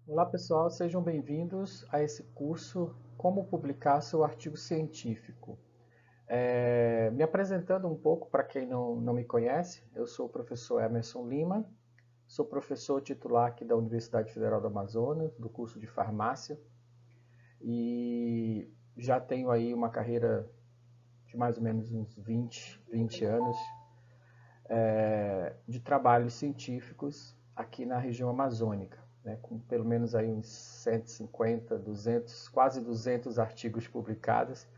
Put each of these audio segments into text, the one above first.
Olá pessoal, sejam bem-vindos a esse curso Como Publicar Seu Artigo Científico. Me apresentando um pouco para quem não me conhece, eu sou o professor Emerson Lima, sou professor titular aqui da Universidade Federal do Amazonas, do curso de farmácia, e já tenho aí uma carreira de mais ou menos uns 20 anos de trabalhos científicos aqui na região amazônica, né, com pelo menos aí uns 150, 200, quase 200 artigos publicados.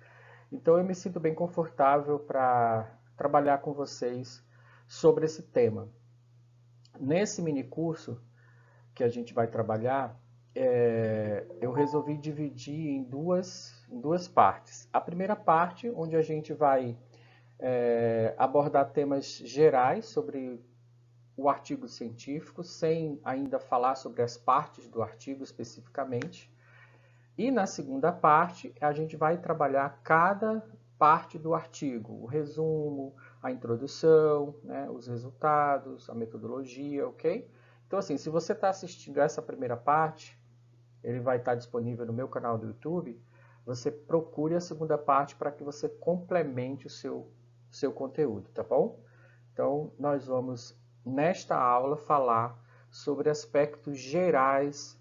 Então eu me sinto bem confortável para trabalhar com vocês sobre esse tema. Nesse mini curso que a gente vai trabalhar, eu resolvi dividir em duas partes. A primeira parte, onde a gente vai abordar temas gerais sobre o artigo científico, sem ainda falar sobre as partes do artigo especificamente. E na segunda parte, a gente vai trabalhar cada parte do artigo, o resumo, a introdução, né, os resultados, a metodologia, ok? Então, assim, se você está assistindo essa primeira parte, ele vai estar disponível no meu canal do YouTube, você procure a segunda parte para que você complemente o seu conteúdo, tá bom? Então, nós vamos, nesta aula, falar sobre aspectos gerais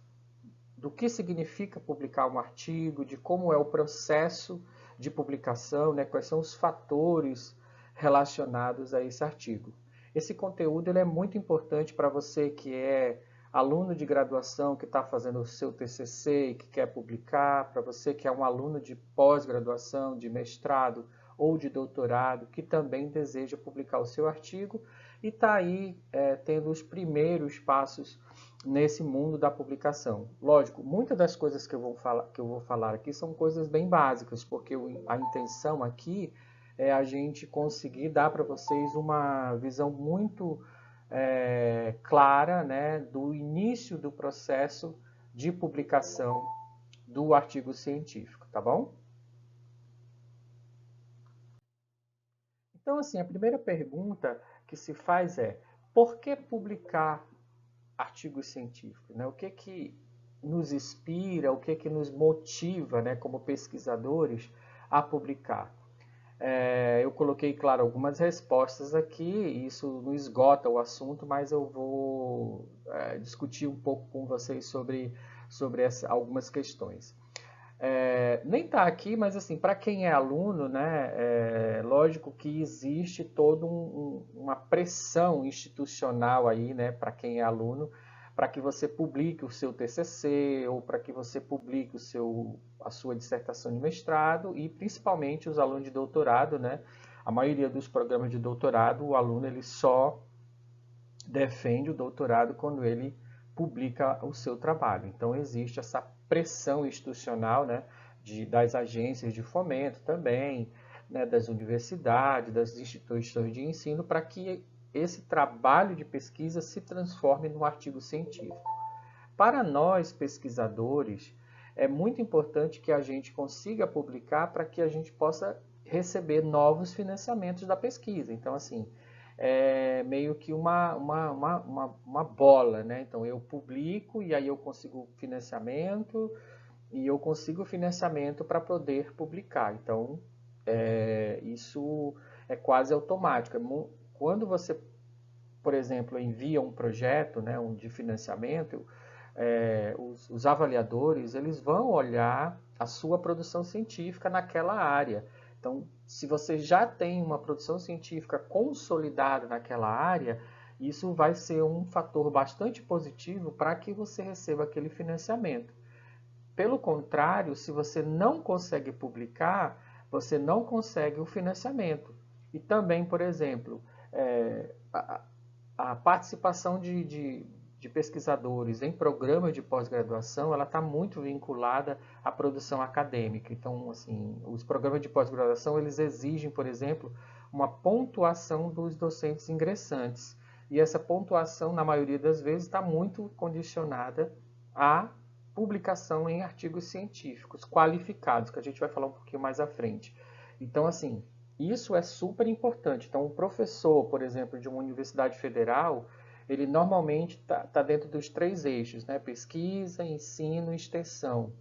do que significa publicar um artigo, de como é o processo de publicação, né, quais são os fatores relacionados a esse artigo. Esse conteúdo ele é muito importante para você que é aluno de graduação, que está fazendo o seu TCC e que quer publicar, para você que é um aluno de pós-graduação, de mestrado ou de doutorado, que também deseja publicar o seu artigo e está aí tendo os primeiros passos nesse mundo da publicação. Lógico, muitas das coisas que eu vou falar aqui são coisas bem básicas, porque a intenção aqui é a gente conseguir dar para vocês uma visão muito clara, né, do início do processo de publicação do artigo científico, tá bom? Então, assim, a primeira pergunta que se faz é: por que publicar artigos científicos, né? O que nos inspira, o que nos motiva, né, como pesquisadores, a publicar? Eu coloquei, claro, algumas respostas aqui, isso não esgota o assunto, mas eu vou discutir um pouco com vocês sobre algumas questões. Nem está aqui, mas assim, para quem é aluno, né, lógico que existe toda uma pressão institucional aí, né, para quem é aluno, para que você publique o seu TCC ou para que você publique a sua dissertação de mestrado e principalmente os alunos de doutorado, né, a maioria dos programas de doutorado, o aluno ele só defende o doutorado quando ele publica o seu trabalho. Então existe essa pressão institucional, né, das agências de fomento também, né, das universidades, das instituições de ensino, para que esse trabalho de pesquisa se transforme num artigo científico. Para nós, pesquisadores, é muito importante que a gente consiga publicar para que a gente possa receber novos financiamentos da pesquisa. Então, assim, é meio que uma bola, né? Então, eu publico e aí eu consigo financiamento e eu consigo financiamento para poder publicar. Então, isso é quase automático. Quando você, por exemplo, envia um projeto, né, de financiamento, os avaliadores eles vão olhar a sua produção científica naquela área. Então, se você já tem uma produção científica consolidada naquela área, isso vai ser um fator bastante positivo para que você receba aquele financiamento. Pelo contrário, se você não consegue publicar, você não consegue o financiamento. E também, por exemplo, a participação de pesquisadores em programas de pós-graduação, ela está muito vinculada à produção acadêmica. Então, assim, os programas de pós-graduação, eles exigem, por exemplo, uma pontuação dos docentes ingressantes. E essa pontuação, na maioria das vezes, está muito condicionada à publicação em artigos científicos qualificados, que a gente vai falar um pouquinho mais à frente. Então, assim, isso é super importante. Então, o professor, por exemplo, de uma universidade federal, ele normalmente tá dentro dos 3 eixos, né? Pesquisa, ensino e extensão.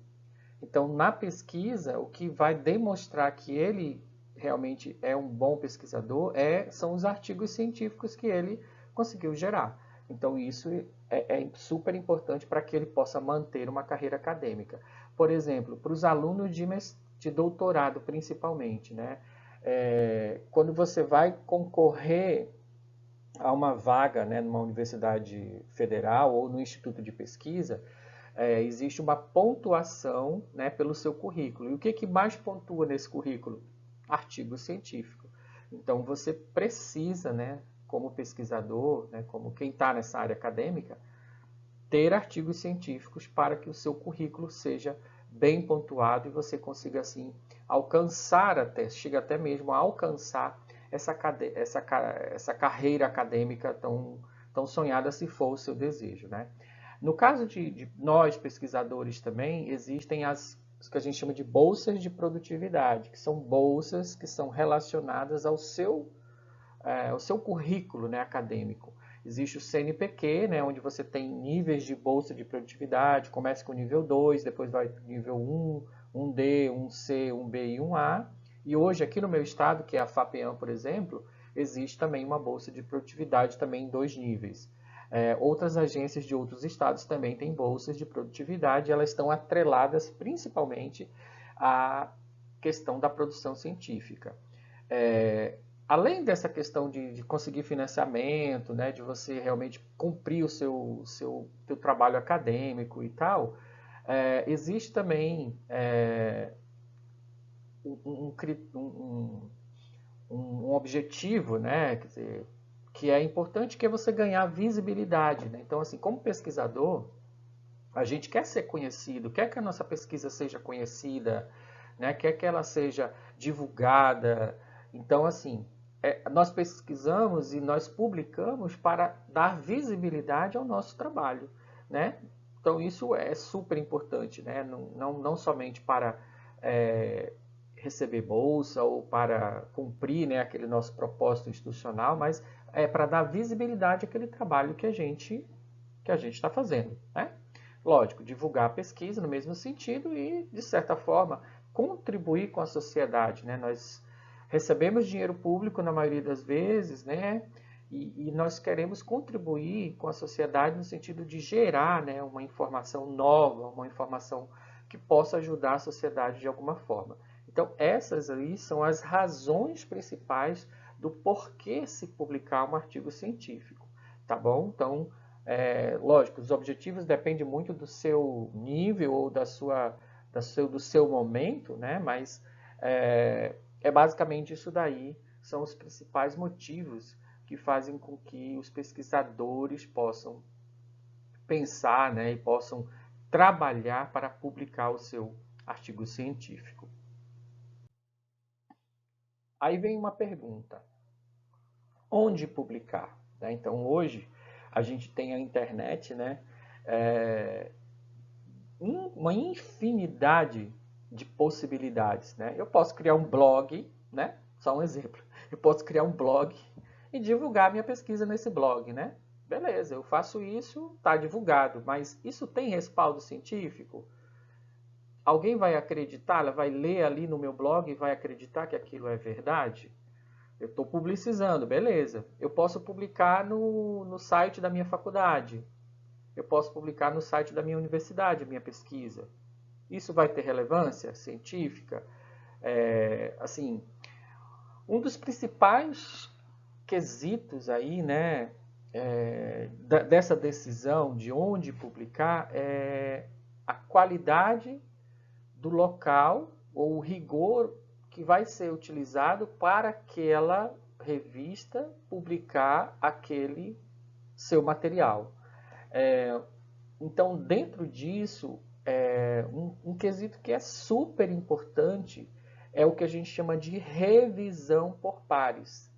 Então, na pesquisa, o que vai demonstrar que ele realmente é um bom pesquisador são os artigos científicos que ele conseguiu gerar. Então, isso é super importante para que ele possa manter uma carreira acadêmica. Por exemplo, para os alunos de doutorado, principalmente, né? Quando você vai concorrer a uma vaga, né, numa universidade federal ou no instituto de pesquisa, existe uma pontuação, né, pelo seu currículo. E o que mais pontua nesse currículo? Artigo científico. Então você precisa, né, como pesquisador, né, como quem está nessa área acadêmica, ter artigos científicos para que o seu currículo seja bem pontuado e você consiga assim alcançar chega até mesmo a alcançar essa carreira acadêmica tão sonhada, se for o seu desejo, né? No caso de nós pesquisadores também, existem as que a gente chama de bolsas de produtividade, que são bolsas que são relacionadas ao seu currículo, né, acadêmico. Existe o CNPq, né, onde você tem níveis de bolsa de produtividade, começa com o nível 2, depois vai para o nível 1, 1D, 1C, 1B e 1A. E hoje, aqui no meu estado, que é a FAPEAM, por exemplo, existe também uma bolsa de produtividade também em 2 níveis. Outras agências de outros estados também têm bolsas de produtividade, e elas estão atreladas principalmente à questão da produção científica. Além dessa questão de conseguir financiamento, né, de você realmente cumprir o seu trabalho acadêmico e tal, existe também um objetivo, né, quer dizer, que é importante, que é você ganhar visibilidade, né? Então, assim, como pesquisador, a gente quer ser conhecido, quer que a nossa pesquisa seja conhecida, né? Quer que ela seja divulgada. Então, assim, nós pesquisamos e nós publicamos para dar visibilidade ao nosso trabalho, né? Então, isso é super importante, né? Não somente para receber bolsa ou para cumprir, né, aquele nosso propósito institucional, mas para dar visibilidade àquele trabalho que a gente está fazendo, né? Lógico, divulgar a pesquisa no mesmo sentido e, de certa forma, contribuir com a sociedade, né? Nós recebemos dinheiro público na maioria das vezes, né? E nós queremos contribuir com a sociedade no sentido de gerar, né, uma informação nova, uma informação que possa ajudar a sociedade de alguma forma. Então, essas aí são as razões principais do porquê se publicar um artigo científico, tá bom? Então, lógico, os objetivos dependem muito do seu nível ou do seu momento, né? Mas basicamente isso daí, são os principais motivos que fazem com que os pesquisadores possam pensar, né, e possam trabalhar para publicar o seu artigo científico. Aí vem uma pergunta: onde publicar? Né? Então, hoje, a gente tem a internet, né? Uma infinidade de possibilidades, né? Eu posso criar um blog, né? Só um exemplo. Eu posso criar um blog e divulgar minha pesquisa nesse blog, né? Beleza, eu faço isso, está divulgado, mas isso tem respaldo científico? Alguém vai acreditar? Ela vai ler ali no meu blog e vai acreditar que aquilo é verdade? Eu estou publicizando, beleza. Eu posso publicar no site da minha faculdade. Eu posso publicar no site da minha universidade, a minha pesquisa. Isso vai ter relevância científica? Assim, um dos principais quesitos aí, né, dessa decisão de onde publicar é a qualidade do local ou o rigor que vai ser utilizado para aquela revista publicar aquele seu material. Então, dentro disso, um quesito que é super importante é o que a gente chama de revisão por pares,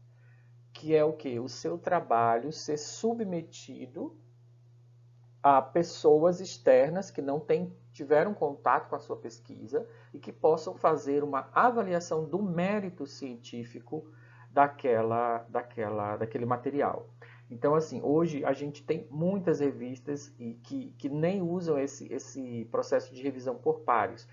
que é o que? O seu trabalho ser submetido a pessoas externas que não tiveram contato com a sua pesquisa e que possam fazer uma avaliação do mérito científico daquele material. Então, assim, hoje a gente tem muitas revistas que nem usam esse processo de revisão por pares,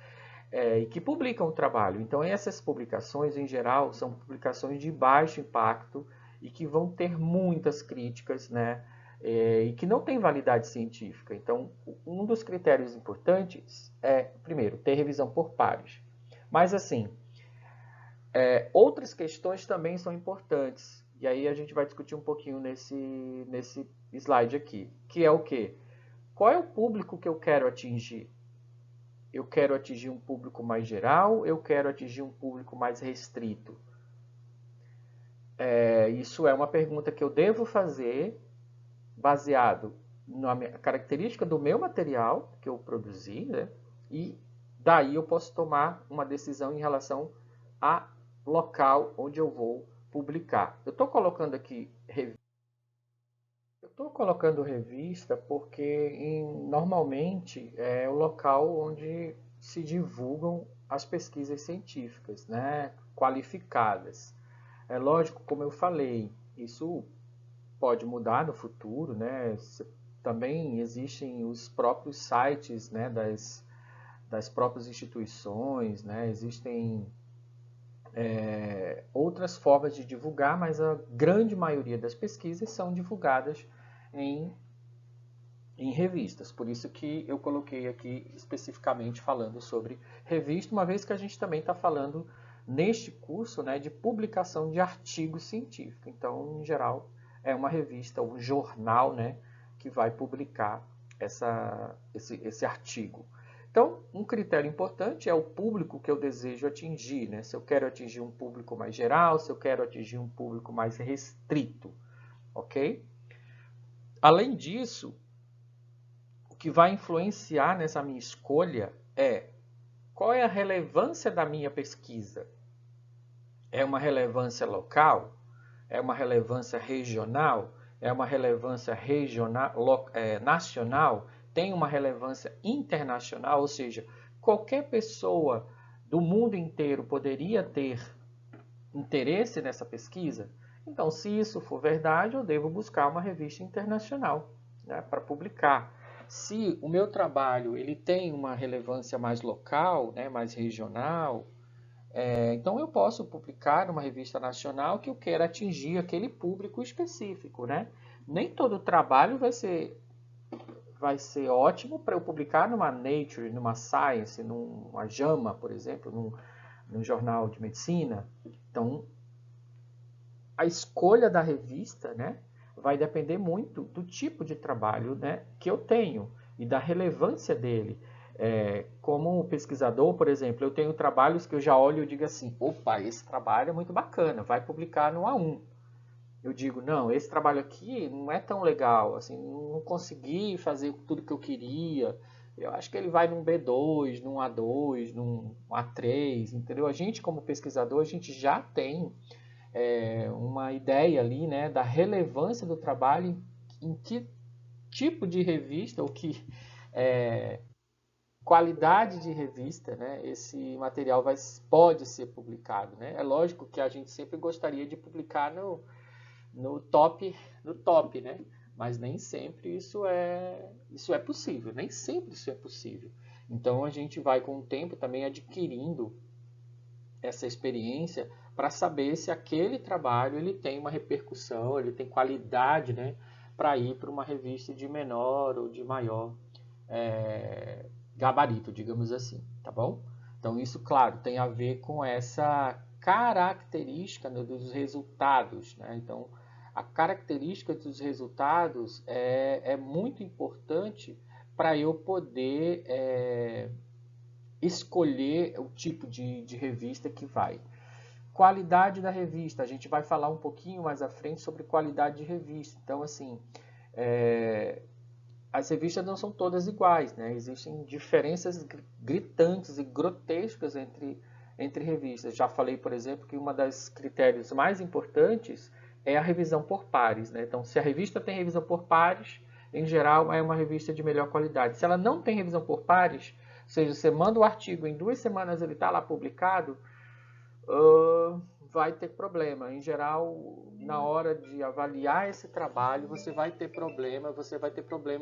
e que publicam o trabalho. Então, essas publicações, em geral, são publicações de baixo impacto e que vão ter muitas críticas, né? E que não tem validade científica. Então, um dos critérios importantes é, primeiro, ter revisão por pares. Mas, assim, outras questões também são importantes. E aí a gente vai discutir um pouquinho nesse slide aqui. Que é o quê? Qual é o público que eu quero atingir? Eu quero atingir um público mais geral? Eu quero atingir um público mais restrito? Isso é uma pergunta que eu devo fazer baseado na característica do meu material que eu produzi, né? E daí eu posso tomar uma decisão em relação a local onde eu vou publicar. Eu estou colocando aqui revista porque normalmente é o local onde se divulgam as pesquisas científicas, né, qualificadas. É lógico, como eu falei, isso pode mudar no futuro, né? Também existem os próprios sites, né, das próprias instituições, né? Existem outras formas de divulgar, mas a grande maioria das pesquisas são divulgadas em, em revistas. Por isso que eu coloquei aqui especificamente falando sobre revista, uma vez que a gente também está falando neste curso, né, de publicação de artigo científico. Então, em geral, é uma revista, um jornal, né, que vai publicar esse artigo. Então, um critério importante é o público que eu desejo atingir, né? Se eu quero atingir um público mais geral, se eu quero atingir um público mais restrito, ok? Além disso, o que vai influenciar nessa minha escolha é qual é a relevância da minha pesquisa. É uma relevância local? É uma relevância regional? É uma relevância nacional? Tem uma relevância internacional? Ou seja, qualquer pessoa do mundo inteiro poderia ter interesse nessa pesquisa? Então, se isso for verdade, eu devo buscar uma revista internacional, né, para publicar. Se o meu trabalho ele tem uma relevância mais local, né, mais regional, então eu posso publicar numa revista nacional que eu queira atingir aquele público específico, né? Nem todo trabalho vai ser ótimo para eu publicar numa Nature, numa Science, numa JAMA, por exemplo, num jornal de medicina. Então, a escolha da revista, né, vai depender muito do tipo de trabalho, né, que eu tenho e da relevância dele. Como pesquisador, por exemplo, eu tenho trabalhos que eu já olho e digo assim, opa, esse trabalho é muito bacana, vai publicar no A1. Eu digo, não, esse trabalho aqui não é tão legal, assim, não consegui fazer tudo que eu queria, eu acho que ele vai num B2, num A2, num A3, entendeu? A gente, como pesquisador, a gente já tem uma ideia ali, né, da relevância do trabalho, em que tipo de revista, ou que qualidade de revista, né, esse material pode ser publicado, né? É lógico que a gente sempre gostaria de publicar no top, né? Mas nem sempre isso é possível, nem sempre isso é possível. Então a gente vai com o tempo também adquirindo essa experiência para saber se aquele trabalho ele tem uma repercussão, ele tem qualidade, né, para ir para uma revista de menor ou de maior gabarito, digamos assim, tá bom? Então isso, claro, tem a ver com essa característica, né, dos resultados, né? Então a característica dos resultados é muito importante para eu poder escolher o tipo de revista que vai. Qualidade da revista, a gente vai falar um pouquinho mais à frente sobre qualidade de revista. Então, assim, as revistas não são todas iguais, né? Existem diferenças gritantes e grotescas entre revistas. Já falei, por exemplo, que uma das critérios mais importantes é a revisão por pares, né? Então, se a revista tem revisão por pares, em geral, é uma revista de melhor qualidade. Se ela não tem revisão por pares, ou seja, você manda o artigo, em 2 semanas ele está lá publicado, vai ter problema. Em geral, na hora de avaliar esse trabalho, você vai ter problema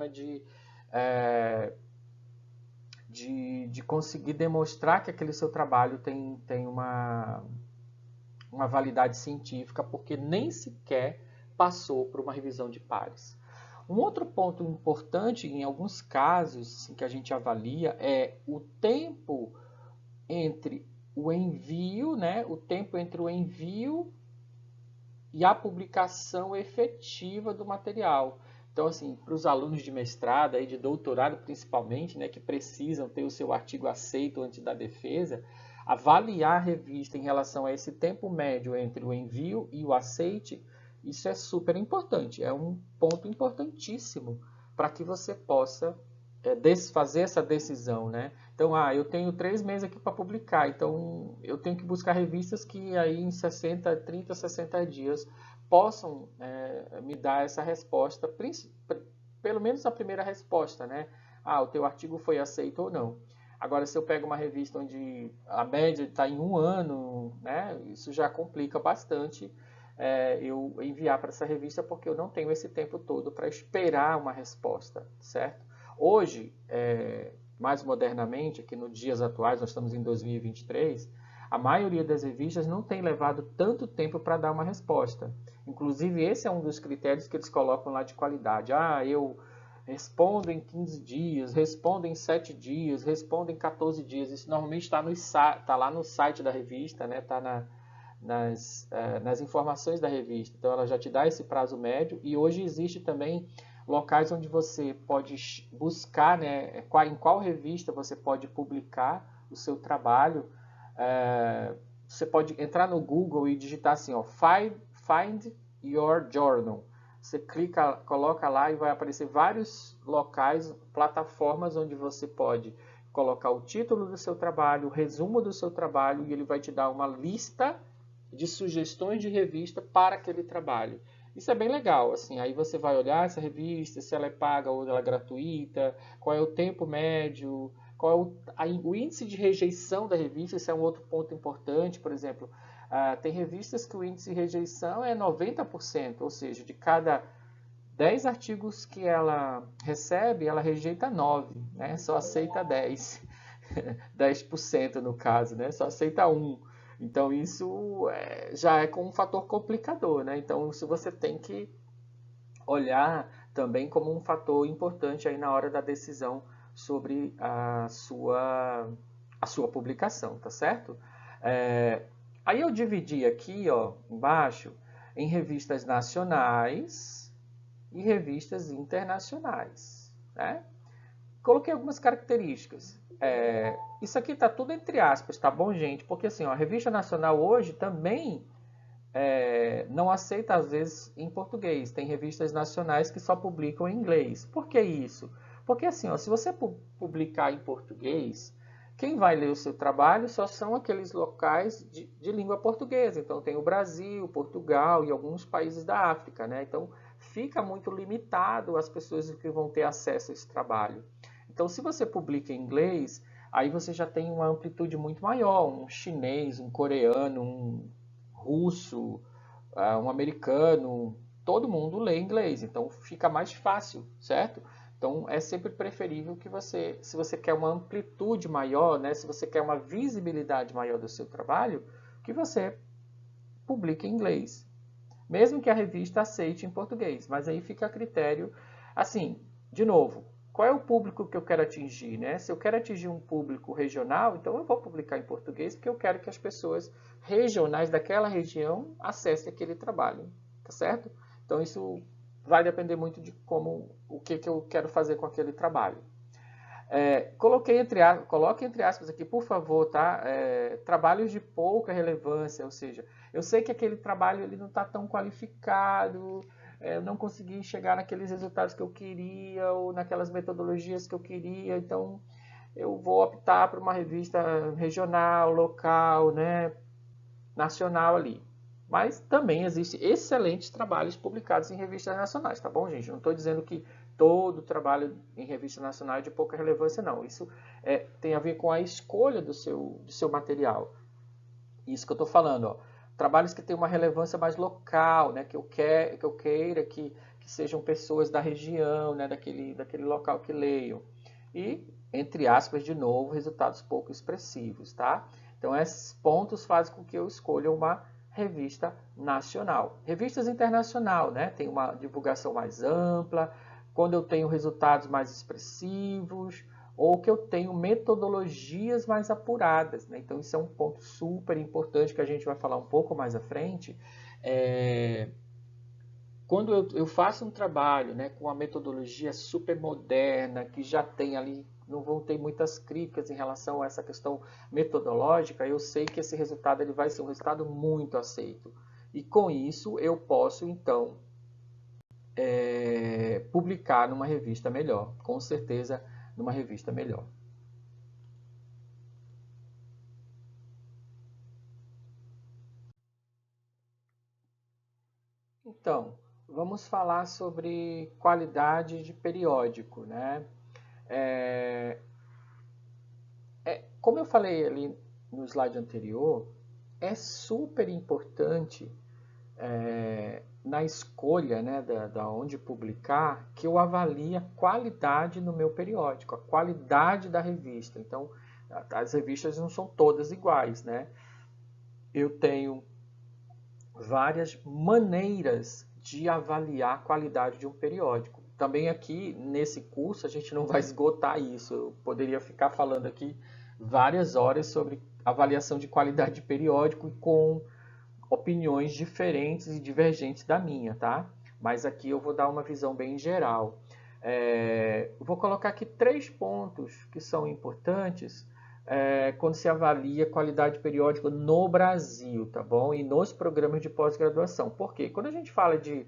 de conseguir demonstrar que aquele seu trabalho tem uma validade científica, porque nem sequer passou por uma revisão de pares. Um outro ponto importante, em alguns casos assim, que a gente avalia, é o tempo entre o envio, né, o tempo entre o envio e a publicação efetiva do material. Então, assim, para os alunos de mestrado, aí, de doutorado principalmente, né, que precisam ter o seu artigo aceito antes da defesa, avaliar a revista em relação a esse tempo médio entre o envio e o aceite, isso é super importante, é um ponto importantíssimo para que você possa fazer essa decisão, né? Então, eu tenho 3 meses aqui para publicar, então eu tenho que buscar revistas que aí em 30, 60 dias possam me dar essa resposta, pelo menos a primeira resposta, né? O teu artigo foi aceito ou não. Agora, se eu pego uma revista onde a média está em 1 ano, né? Isso já complica bastante eu enviar para essa revista, porque eu não tenho esse tempo todo para esperar uma resposta, certo? Hoje, mais modernamente, aqui nos dias atuais, nós estamos em 2023, a maioria das revistas não tem levado tanto tempo para dar uma resposta. Inclusive, esse é um dos critérios que eles colocam lá de qualidade. Eu respondo em 15 dias, respondo em 7 dias, respondo em 14 dias. Isso normalmente está lá no site da revista, né? Está nas informações da revista. Então, ela já te dá esse prazo médio. E hoje existe também locais onde você pode buscar, né, em qual revista você pode publicar o seu trabalho. Você pode entrar no Google e digitar assim, Find Your Journal. Você clica, coloca lá e vai aparecer vários locais, plataformas onde você pode colocar o título do seu trabalho, o resumo do seu trabalho, e ele vai te dar uma lista de sugestões de revista para aquele trabalho. Isso é bem legal, assim, aí você vai olhar essa revista, se ela é paga ou ela é gratuita, qual é o tempo médio, qual é o índice de rejeição da revista, esse é um outro ponto importante, por exemplo, tem revistas que o índice de rejeição é 90%, ou seja, de cada 10 artigos que ela recebe, ela rejeita 9, né? Só aceita 10, 10% no caso, né? Só aceita 1. Então, isso já é com um fator complicador, né? Então, isso você tem que olhar também como um fator importante aí na hora da decisão sobre a sua publicação, tá certo? Aí eu dividi aqui, ó, embaixo, em revistas nacionais e revistas internacionais, né? Coloquei algumas características. Isso aqui está tudo entre aspas, tá bom, gente? Porque assim, ó, a revista nacional hoje também não aceita, às vezes, em português. Tem revistas nacionais que só publicam em inglês. Por que isso? Porque assim, ó, se você publicar em português, quem vai ler o seu trabalho só são aqueles locais de língua portuguesa. Então tem o Brasil, Portugal e alguns países da África, né? Então fica muito limitado as pessoas que vão ter acesso a esse trabalho. Então, se você publica em inglês, aí você já tem uma amplitude muito maior. Um chinês, um coreano, um russo, um americano, todo mundo lê inglês. Então, fica mais fácil, certo? Então, é sempre preferível que você, se você quer uma amplitude maior, né, se você quer uma visibilidade maior do seu trabalho, que você publique em inglês. Mesmo que a revista aceite em português. Mas aí fica a critério, assim, de novo, qual é o público que eu quero atingir, né? Se eu quero atingir um público regional, então eu vou publicar em português, porque eu quero que as pessoas regionais daquela região acessem aquele trabalho, tá certo? Então isso vai depender muito de o que eu quero fazer com aquele trabalho. Coloque entre aspas aqui, por favor, tá? Trabalhos de pouca relevância, ou seja, eu sei que aquele trabalho ele não está tão qualificado, eu não consegui chegar naqueles resultados que eu queria ou naquelas metodologias que eu queria, então eu vou optar por uma revista regional, local, né, nacional ali. Mas também existem excelentes trabalhos publicados em revistas nacionais, tá bom, gente? Não estou dizendo que todo trabalho em revista nacional é de pouca relevância, não. Isso tem a ver com a escolha do seu material. Isso que eu estou falando, ó. trabalhos que têm uma relevância mais local, né, que eu queira que sejam pessoas da região, né, daquele local que leiam. E, entre aspas, de novo, resultados pouco expressivos, tá? Então, esses pontos fazem com que eu escolha uma revista nacional. Revistas internacional, né, tem uma divulgação mais ampla, quando eu tenho resultados mais expressivos, ou que eu tenho metodologias mais apuradas, né? Então, isso é um ponto super importante que a gente vai falar um pouco mais à frente. Quando eu faço um trabalho, né, com uma metodologia super moderna, que já tem ali, não vão ter muitas críticas em relação a essa questão metodológica, eu sei que esse resultado ele vai ser um resultado muito aceito. E com isso eu posso, então, publicar numa revista melhor, com certeza numa revista melhor. Então, vamos falar sobre qualidade de periódico, né? É, como eu falei ali no slide anterior, é super importante na escolha, né, da onde publicar, que eu avalie a qualidade no meu periódico, a qualidade da revista. Então, as revistas não são todas iguais, né? Eu tenho várias maneiras de avaliar a qualidade de um periódico. Também aqui nesse curso a gente não vai esgotar isso. Eu poderia ficar falando aqui várias horas sobre avaliação de qualidade de periódico com opiniões diferentes e divergentes da minha, tá? Mas aqui eu vou dar uma visão bem geral. Vou colocar aqui 3 pontos que são importantes quando se avalia qualidade periódica no Brasil, tá bom? E nos programas de pós-graduação. Por quê? Quando a gente fala de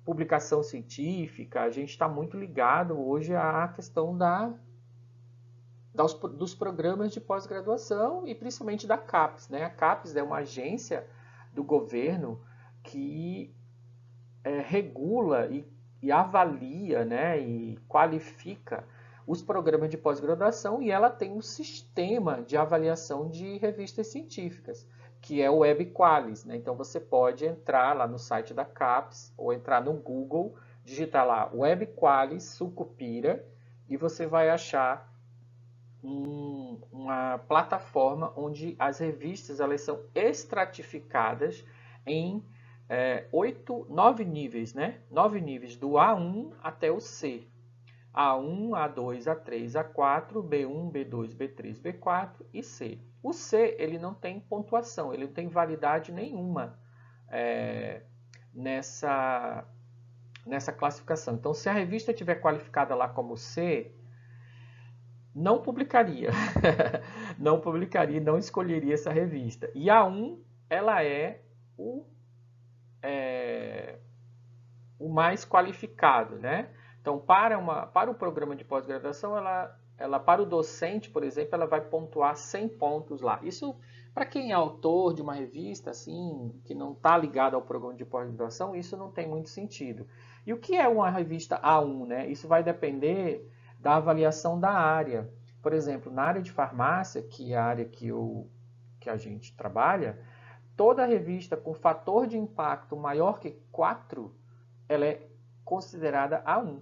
publicação científica, a gente está muito ligado hoje à questão dos programas de pós-graduação e principalmente da CAPES, né? A CAPES é uma agência do governo que regula e avalia, né, e qualifica os programas de pós-graduação e ela tem um sistema de avaliação de revistas científicas, que é o WebQualis, né? Então você pode entrar lá no site da CAPES ou entrar no Google, digitar lá WebQualis Sucupira e você vai achar uma plataforma onde as revistas elas são estratificadas em 9 níveis, né? 9 níveis, do A1 até o C. A1, A2, A3, A4, B1, B2, B3, B4 e C. O C ele não tem pontuação, ele não tem validade nenhuma nessa classificação. Então, se a revista estiver qualificada lá como C, não publicaria. Não publicaria, não escolheria essa revista. E a 1, ela é o mais qualificado, né? Então, para o programa de pós-graduação, ela, para o docente, por exemplo, ela vai pontuar 100 pontos lá. Isso, para quem é autor de uma revista, assim, que não está ligado ao programa de pós-graduação, isso não tem muito sentido. E o que é uma revista A1, né? Isso vai depender da avaliação da área. Por exemplo, na área de farmácia, que é a área que a gente trabalha, toda revista com fator de impacto maior que 4, ela é considerada A1.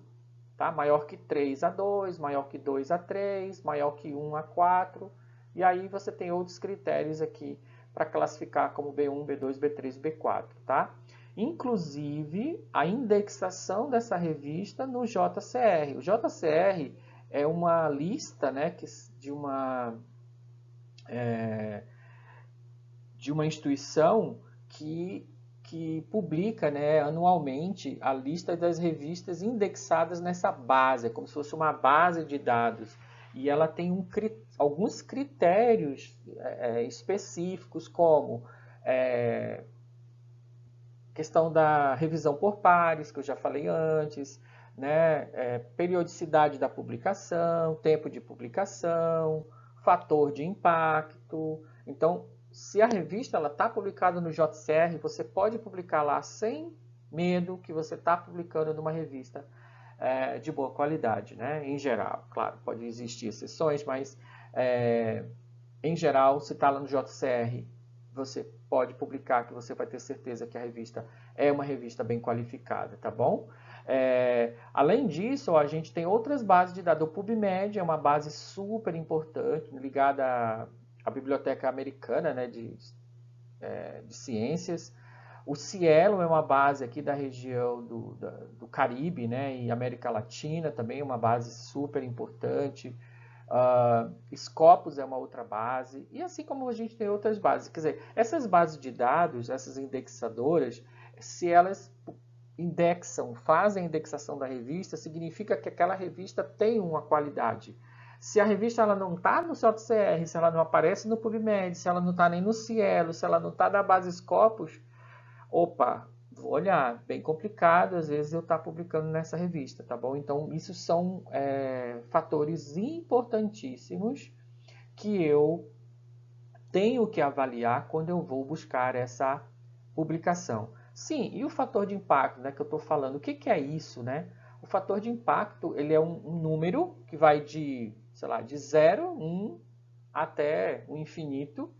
Tá? Maior que 3 A2, maior que 2 A3, maior que 1 A4. E aí você tem outros critérios aqui para classificar como B1, B2, B3 e B4. Tá? Inclusive, a indexação dessa revista no JCR. O JCR é uma lista, né, de uma instituição que publica, né, anualmente a lista das revistas indexadas nessa base, como se fosse uma base de dados. E ela tem alguns critérios específicos, como questão da revisão por pares, que eu já falei antes, né? Periodicidade da publicação, tempo de publicação, fator de impacto. Então, se a revista está publicada no JCR, você pode publicar lá sem medo que você está publicando numa revista de boa qualidade, né? Em geral. Claro, pode existir exceções, mas em geral, se está lá no JCR, você pode publicar, que você vai ter certeza que a revista é uma revista bem qualificada, tá bom? Além disso, ó, a gente tem outras bases de dados. O PubMed é uma base super importante, ligada à Biblioteca Americana, né, de Ciências. O Cielo é uma base aqui da região do Caribe, né, e América Latina, também uma base super importante. Scopus é uma outra base, e assim como a gente tem outras bases. Quer dizer, essas bases de dados, essas indexadoras, se elas indexam, fazem a indexação da revista, significa que aquela revista tem uma qualidade. Se a revista ela não está no JCR, se ela não aparece no PubMed, se ela não está nem no Cielo, se ela não está na base Scopus, opa, vou olhar, bem complicado, às vezes eu estar publicando nessa revista, tá bom? Então, isso são fatores importantíssimos que eu tenho que avaliar quando eu vou buscar essa publicação. Sim, e o fator de impacto, né, que eu estou falando, o que é isso, né? O fator de impacto, ele é um número que vai de, sei lá, de 0, 1 até o infinito,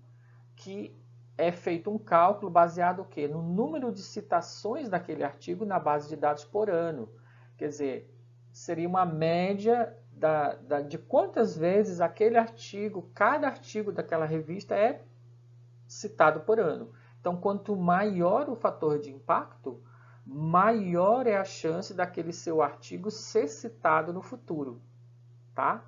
que é feito um cálculo baseado o quê? No número de citações daquele artigo na base de dados por ano. Quer dizer, seria uma média de quantas vezes aquele artigo, cada artigo daquela revista é citado por ano. Então, quanto maior o fator de impacto, maior é a chance daquele seu artigo ser citado no futuro. Tá?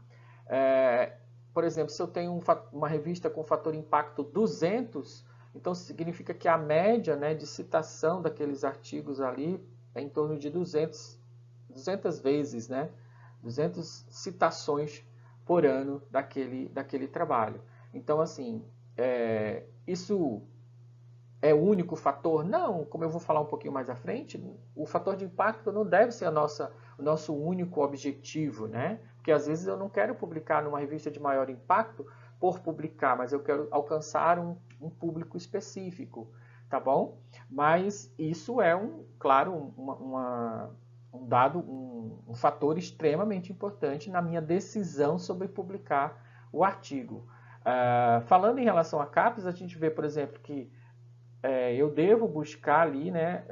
Por exemplo, se eu tenho uma revista com fator impacto 200, então significa que a média, né, de citação daqueles artigos ali é em torno de 200 vezes, né? 200 citações por ano daquele trabalho. Então, assim, isso é o único fator? Não, como eu vou falar um pouquinho mais à frente, o fator de impacto não deve ser o nosso único objetivo, né? Porque às vezes eu não quero publicar numa revista de maior impacto por publicar, mas eu quero alcançar um público específico, tá bom? Mas isso é, claro, um dado, um fator extremamente importante na minha decisão sobre publicar o artigo. Falando em relação a CAPES, a gente vê, por exemplo, que eu devo buscar ali, né,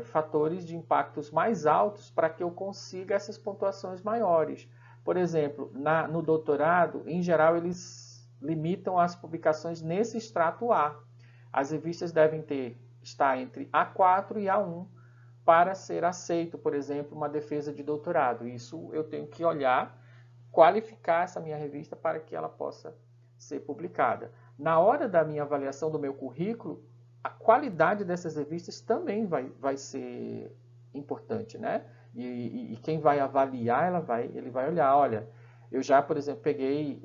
fatores de impactos mais altos para que eu consiga essas pontuações maiores. Por exemplo, no doutorado, em geral, eles limitam as publicações nesse extrato A. As revistas devem estar entre A4 e A1 para ser aceito, por exemplo, uma defesa de doutorado. Isso eu tenho que olhar, qualificar essa minha revista para que ela possa ser publicada. Na hora da minha avaliação do meu currículo, a qualidade dessas revistas também vai ser importante, né? E quem vai avaliar, ele vai olhar, olha, eu já, por exemplo, peguei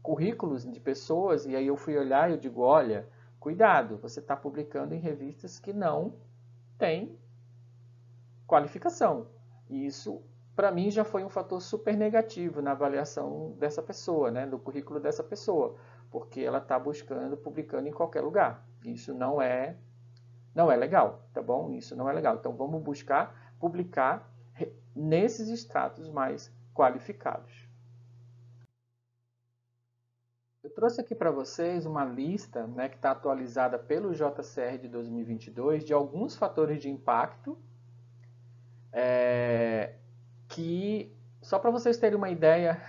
currículos de pessoas e aí eu fui olhar e eu digo, olha, cuidado, você está publicando em revistas que não têm qualificação. E isso, para mim, já foi um fator super negativo na avaliação dessa pessoa, né, do currículo dessa pessoa, porque ela está publicando em qualquer lugar. Isso não é legal, tá bom? Isso não é legal. Então, vamos buscar publicar nesses extratos mais qualificados. Eu trouxe aqui para vocês uma lista, né, que está atualizada pelo JCR de 2022 de alguns fatores de impacto que, só para vocês terem uma ideia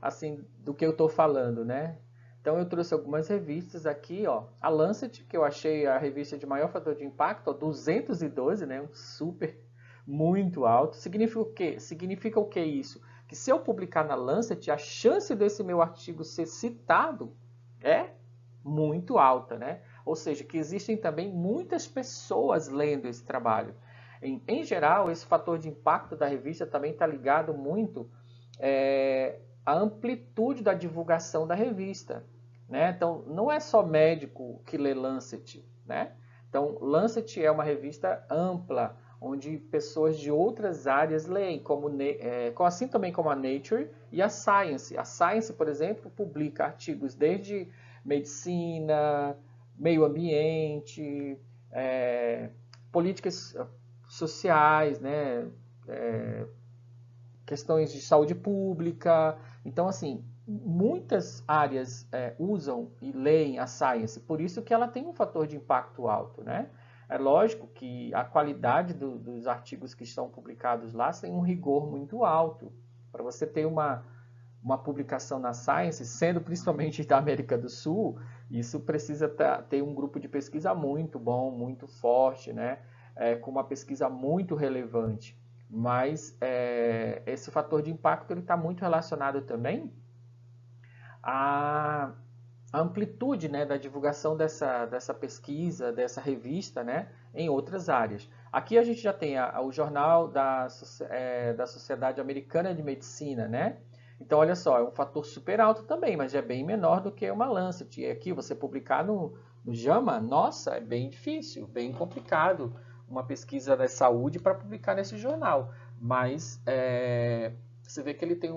assim do que eu estou falando, né? Então eu trouxe algumas revistas aqui, ó. A Lancet, que eu achei a revista de maior fator de impacto, ó, 212, né? Um super, muito alto. Significa o quê? Significa o que isso? Que se eu publicar na Lancet, a chance desse meu artigo ser citado é muito alta, né? Ou seja, que existem também muitas pessoas lendo esse trabalho. Em geral, esse fator de impacto da revista também está ligado muito à amplitude da divulgação da revista. Né? Então, não é só médico que lê Lancet. Né? Então, Lancet é uma revista ampla, onde pessoas de outras áreas leem, assim também como a Nature e a Science. A Science, por exemplo, publica artigos desde medicina, meio ambiente, políticas sociais, né? Questões de saúde pública. Então, assim, muitas áreas usam e leem a Science, por isso que ela tem um fator de impacto alto, né? É lógico que a qualidade dos artigos que estão publicados lá tem um rigor muito alto. Para você ter uma publicação na Science, sendo principalmente da América do Sul, isso precisa ter um grupo de pesquisa muito bom, muito forte, né? Com uma pesquisa muito relevante. Mas esse fator de impacto está muito relacionado também à amplitude, né, da divulgação dessa pesquisa, dessa revista, né, em outras áreas. Aqui a gente já tem o jornal da Sociedade Americana de Medicina, né? Então, olha só, é um fator super alto também, mas é bem menor do que uma Lancet. E aqui, você publicar no JAMA, nossa, é bem difícil, bem complicado uma pesquisa da saúde para publicar nesse jornal. Mas você vê que ele tem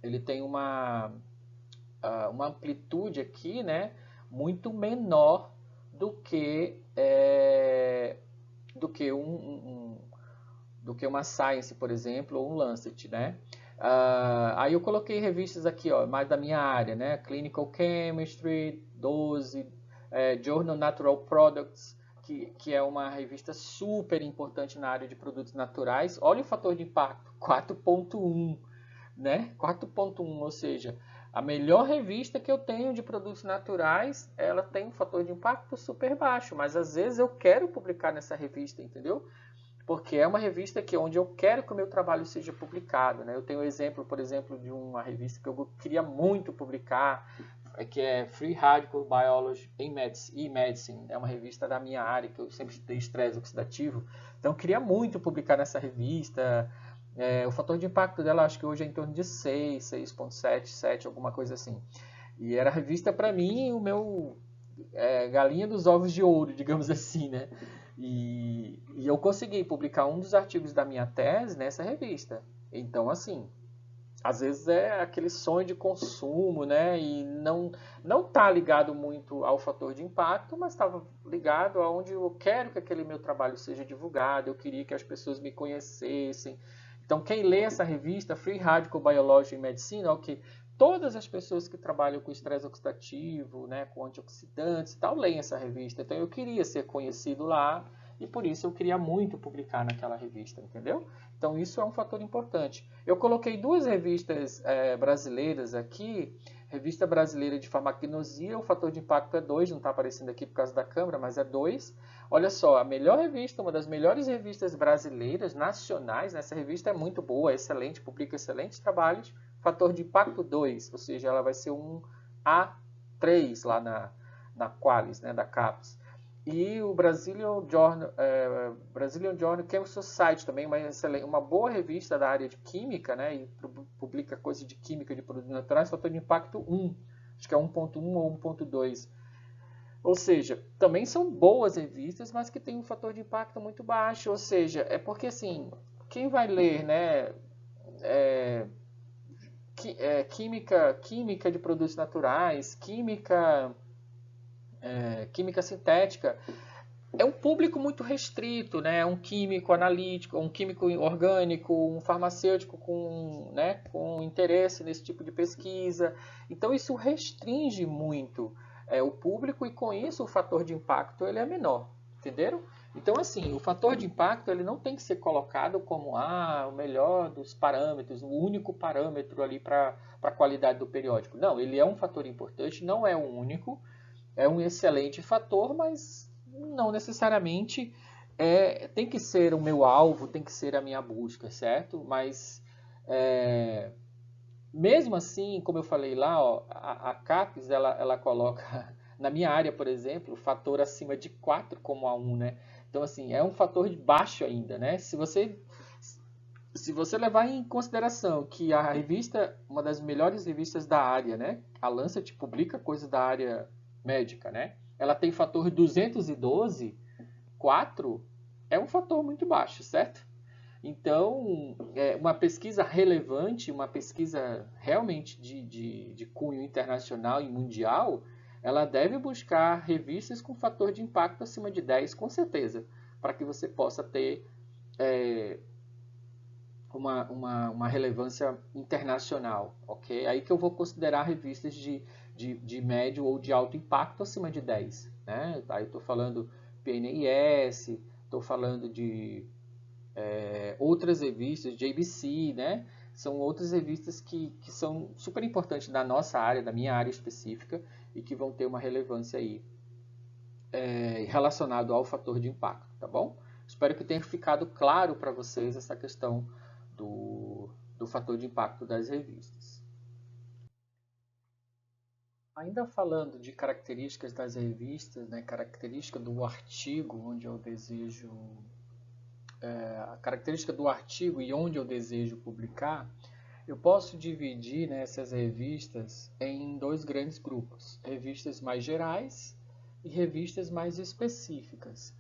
ele tem uma amplitude aqui, né, muito menor do que do que uma Science, por exemplo, ou um Lancet, né? Aí eu coloquei revistas aqui, ó, mais da minha área, né? Clinical Chemistry, 12, Journal Natural Products, que é uma revista super importante na área de produtos naturais. Olha o fator de impacto, 4.1, né? 4.1, ou seja, a melhor revista que eu tenho de produtos naturais, ela tem um fator de impacto super baixo, mas às vezes eu quero publicar nessa revista, entendeu? Porque é uma revista onde eu quero que o meu trabalho seja publicado, né? Eu tenho um exemplo, por exemplo, de uma revista que eu queria muito publicar, que é Free Radical Biology e Medicine. É uma revista da minha área, que eu sempre estudei estresse oxidativo. Então, eu queria muito publicar nessa revista. O fator de impacto dela, acho que hoje é em torno de 6, 6.7, 7, alguma coisa assim. E era a revista, para mim, o meu galinha dos ovos de ouro, digamos assim, né? E eu consegui publicar um dos artigos da minha tese nessa revista. Então, assim, às vezes é aquele sonho de consumo, né? E não tá ligado muito ao fator de impacto, mas estava ligado aonde eu quero que aquele meu trabalho seja divulgado, eu queria que as pessoas me conhecessem. Então, quem lê essa revista, Free Radical Biology and Medicine, ok, todas as pessoas que trabalham com estresse oxidativo, né, com antioxidantes e tal, leem essa revista. Então, eu queria ser conhecido lá e por isso eu queria muito publicar naquela revista, entendeu? Então, isso é um fator importante. Eu coloquei duas revistas brasileiras aqui. Revista Brasileira de Farmacognosia, o fator de impacto é 2, não está aparecendo aqui por causa da câmera, mas é 2. Olha só, a melhor revista, uma das melhores revistas brasileiras, nacionais, essa revista é muito boa, é excelente, publica excelentes trabalhos, fator de impacto 2, ou seja, ela vai ser um A3 lá na Qualis, né, da CAPES. E o Brazilian Journal Chemical Society também, uma boa revista da área de química, né, e publica coisas de química de produtos naturais, fator de impacto 1, acho que é 1.1 ou 1.2. Ou seja, também são boas revistas, mas que tem um fator de impacto muito baixo. Ou seja, é porque assim, quem vai ler, né, química de produtos naturais, química sintética, é um público muito restrito, né? Um químico analítico, um químico orgânico, um farmacêutico com interesse nesse tipo de pesquisa. Então isso restringe muito o público e com isso o fator de impacto ele é menor, entenderam? Então assim, o fator de impacto ele não tem que ser colocado como o melhor dos parâmetros, o único parâmetro ali para a qualidade do periódico. Não, ele é um fator importante, não é o único, é um excelente fator, mas não necessariamente tem que ser o meu alvo, tem que ser a minha busca, certo? Mas mesmo assim, como eu falei lá, ó, a CAPES ela coloca, na minha área, por exemplo, o fator acima de 4 como a 1, né? Então, assim, é um fator de baixo ainda, né? Se você levar em consideração que a revista, uma das melhores revistas da área, né? A Lancet publica coisas da área médica, né? Ela tem fator 212, 4 é um fator muito baixo, certo? Então, uma pesquisa relevante, uma pesquisa realmente de cunho internacional e mundial, ela deve buscar revistas com fator de impacto acima de 10, com certeza, para que você possa ter uma relevância internacional, ok? Aí que eu vou considerar revistas de médio ou de alto impacto acima de 10, né? Aí estou falando PNIS, estou falando de outras revistas, JBC, né? São outras revistas que são super importantes da nossa área, da minha área específica, e que vão ter uma relevância aí relacionado ao fator de impacto, tá bom? Espero que tenha ficado claro para vocês essa questão do fator de impacto das revistas. Ainda falando de características das revistas, né, característica do artigo onde eu desejo, a característica do artigo e onde eu desejo publicar, eu posso dividir, né, essas revistas em dois grandes grupos: revistas mais gerais e revistas mais específicas,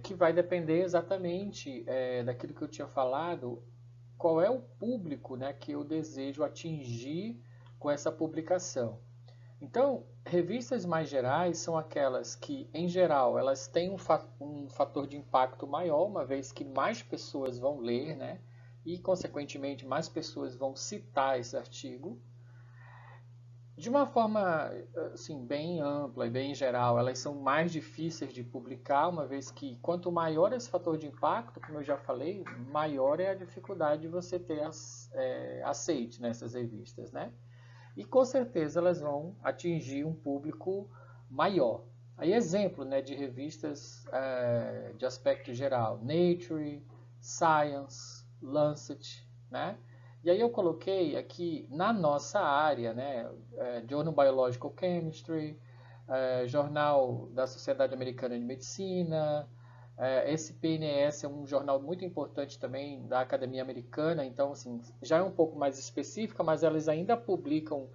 que vai depender exatamente daquilo que eu tinha falado, qual é o público, né, que eu desejo atingir com essa publicação. Então, revistas mais gerais são aquelas que, em geral, elas têm um fator de impacto maior, uma vez que mais pessoas vão ler, né? E, consequentemente, mais pessoas vão citar esse artigo. De uma forma assim, bem ampla e bem geral, elas são mais difíceis de publicar, uma vez que quanto maior esse fator de impacto, como eu já falei, maior é a dificuldade de você ter aceite nessas revistas, né? E com certeza elas vão atingir um público maior. Aí exemplo, né, de revistas de aspecto geral: Nature, Science, Lancet, né? E aí eu coloquei aqui na nossa área, né, Journal Biological Chemistry, Jornal da Sociedade Americana de Medicina. Esse PNS é um jornal muito importante também da Academia Americana, então assim, já é um pouco mais específica, mas elas ainda publicam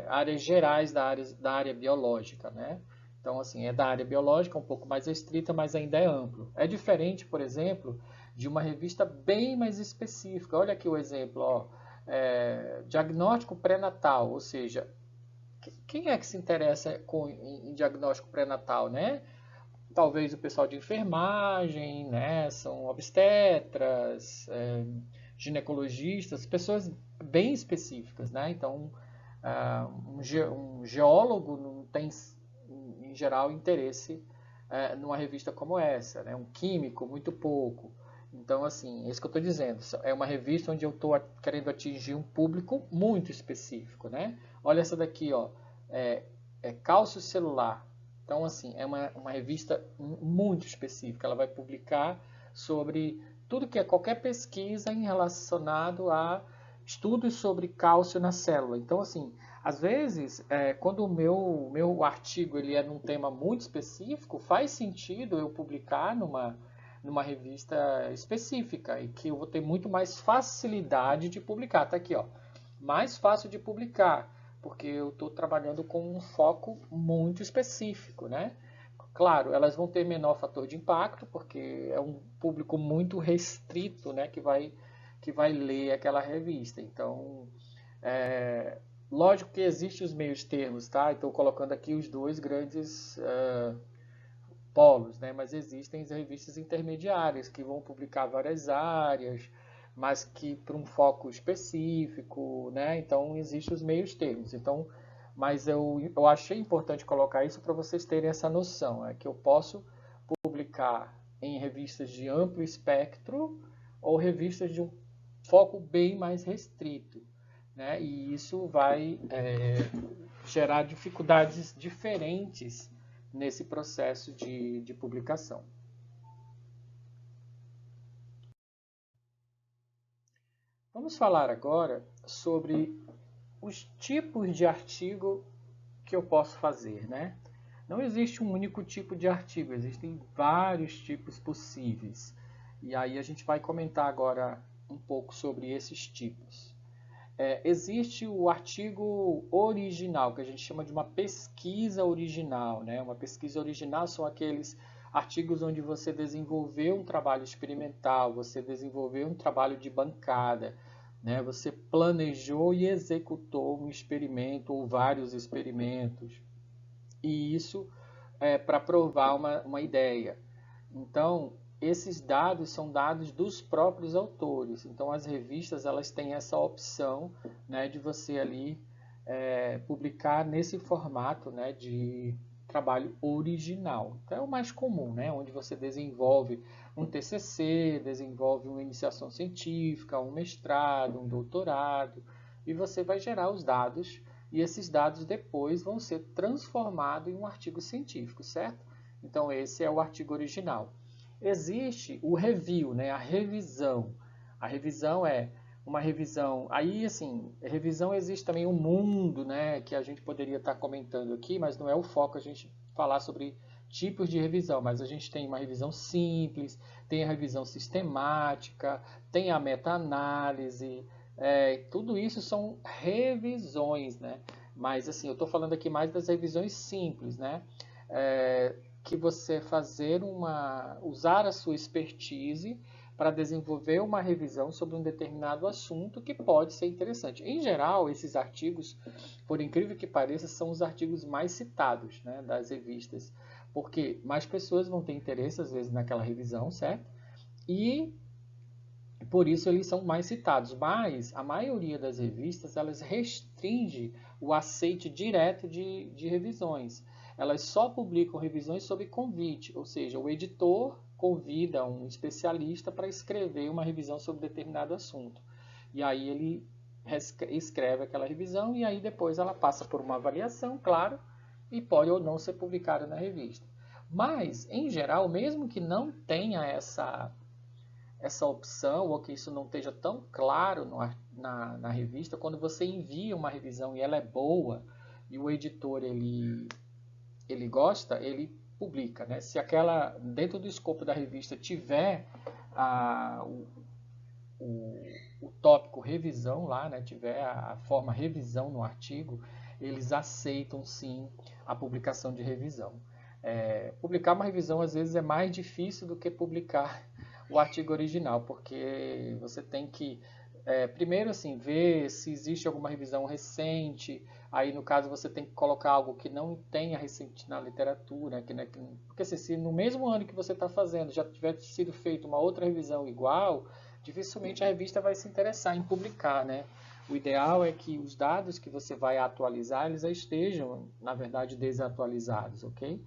áreas gerais da área biológica, né? Então, assim, é da área biológica, um pouco mais restrita, mas ainda é amplo. É diferente, por exemplo, de uma revista bem mais específica. Olha aqui o exemplo, ó, diagnóstico pré-natal, ou seja, quem é que se interessa em diagnóstico pré-natal, né? Talvez o pessoal de enfermagem, né? São obstetras, ginecologistas, pessoas bem específicas, né? Então, um geólogo não tem, em geral, interesse numa revista como essa, né? Um químico, muito pouco. Então, assim, é isso que eu estou dizendo. É uma revista onde eu estou querendo atingir um público muito específico, né? Olha essa daqui, ó. Cálcio celular. Então, assim, é uma revista muito específica. Ela vai publicar sobre tudo que é qualquer pesquisa em relacionado a estudos sobre cálcio na célula. Então, assim, às vezes, quando o meu artigo ele é num tema muito específico, faz sentido eu publicar numa revista específica e que eu vou ter muito mais facilidade de publicar. Tá aqui, ó, mais fácil de publicar, porque eu estou trabalhando com um foco muito específico, né? Claro, elas vão ter menor fator de impacto, porque é um público muito restrito, né, que vai ler aquela revista. Então, lógico que existem os meios termos, tá? Estou colocando aqui os dois grandes polos, né? Mas existem as revistas intermediárias que vão publicar várias áreas, mas que para um foco específico, né? Então existem os meios termos. Então, mas eu achei importante colocar isso para vocês terem essa noção, que eu posso publicar em revistas de amplo espectro ou revistas de um foco bem mais restrito, né? E isso vai gerar dificuldades diferentes nesse processo de publicação. Vamos falar agora sobre os tipos de artigo que eu posso fazer, né? Não existe um único tipo de artigo, existem vários tipos possíveis. E aí a gente vai comentar agora um pouco sobre esses tipos. Existe o artigo original, que a gente chama de uma pesquisa original, né? Uma pesquisa original são aqueles artigos onde você desenvolveu um trabalho experimental, você desenvolveu um trabalho de bancada, né? Você planejou e executou um experimento ou vários experimentos. E isso é para provar uma ideia. Então, esses dados são dados dos próprios autores. Então, as revistas elas têm essa opção, né, de você ali publicar nesse formato, né, de trabalho original. Então, é o mais comum, né, onde você desenvolve um TCC, desenvolve uma iniciação científica, um mestrado, um doutorado, e você vai gerar os dados, e esses dados depois vão ser transformados em um artigo científico, certo? Então, esse é o artigo original. Existe o review, né, a revisão. A revisão é uma revisão. Aí, assim, revisão existe também um mundo, né, que a gente poderia estar comentando aqui, mas não é o foco a gente falar sobre tipos de revisão. Mas a gente tem uma revisão simples, tem a revisão sistemática, tem a meta-análise. Tudo isso são revisões, né? Mas, assim, eu estou falando aqui mais das revisões simples, né? Que você usar a sua expertise para desenvolver uma revisão sobre um determinado assunto que pode ser interessante. Em geral, esses artigos, por incrível que pareça, são os artigos mais citados, né, das revistas, porque mais pessoas vão ter interesse, às vezes, naquela revisão, certo? E por isso eles são mais citados. Mas a maioria das revistas, elas restringe o aceite direto de revisões. Elas só publicam revisões sob convite, ou seja, o editor convida um especialista para escrever uma revisão sobre determinado assunto. E aí ele escreve aquela revisão e aí depois ela passa por uma avaliação, claro, e pode ou não ser publicada na revista. Mas, em geral, mesmo que não tenha essa opção ou que isso não esteja tão claro na revista, quando você envia uma revisão e ela é boa e o editor ele gosta, ele publica, né? Se aquela, dentro do escopo da revista, tiver o tópico revisão lá, né? Tiver a forma revisão no artigo, eles aceitam sim a publicação de revisão. Publicar uma revisão às vezes é mais difícil do que publicar o artigo original, porque você tem que primeiro assim ver se existe alguma revisão recente. Aí no caso você tem que colocar algo que não tenha recente na literatura, porque assim, se no mesmo ano que você está fazendo já tiver sido feita uma outra revisão igual, dificilmente a revista vai se interessar em publicar, né? O ideal é que os dados que você vai atualizar, eles já estejam, na verdade, desatualizados, ok?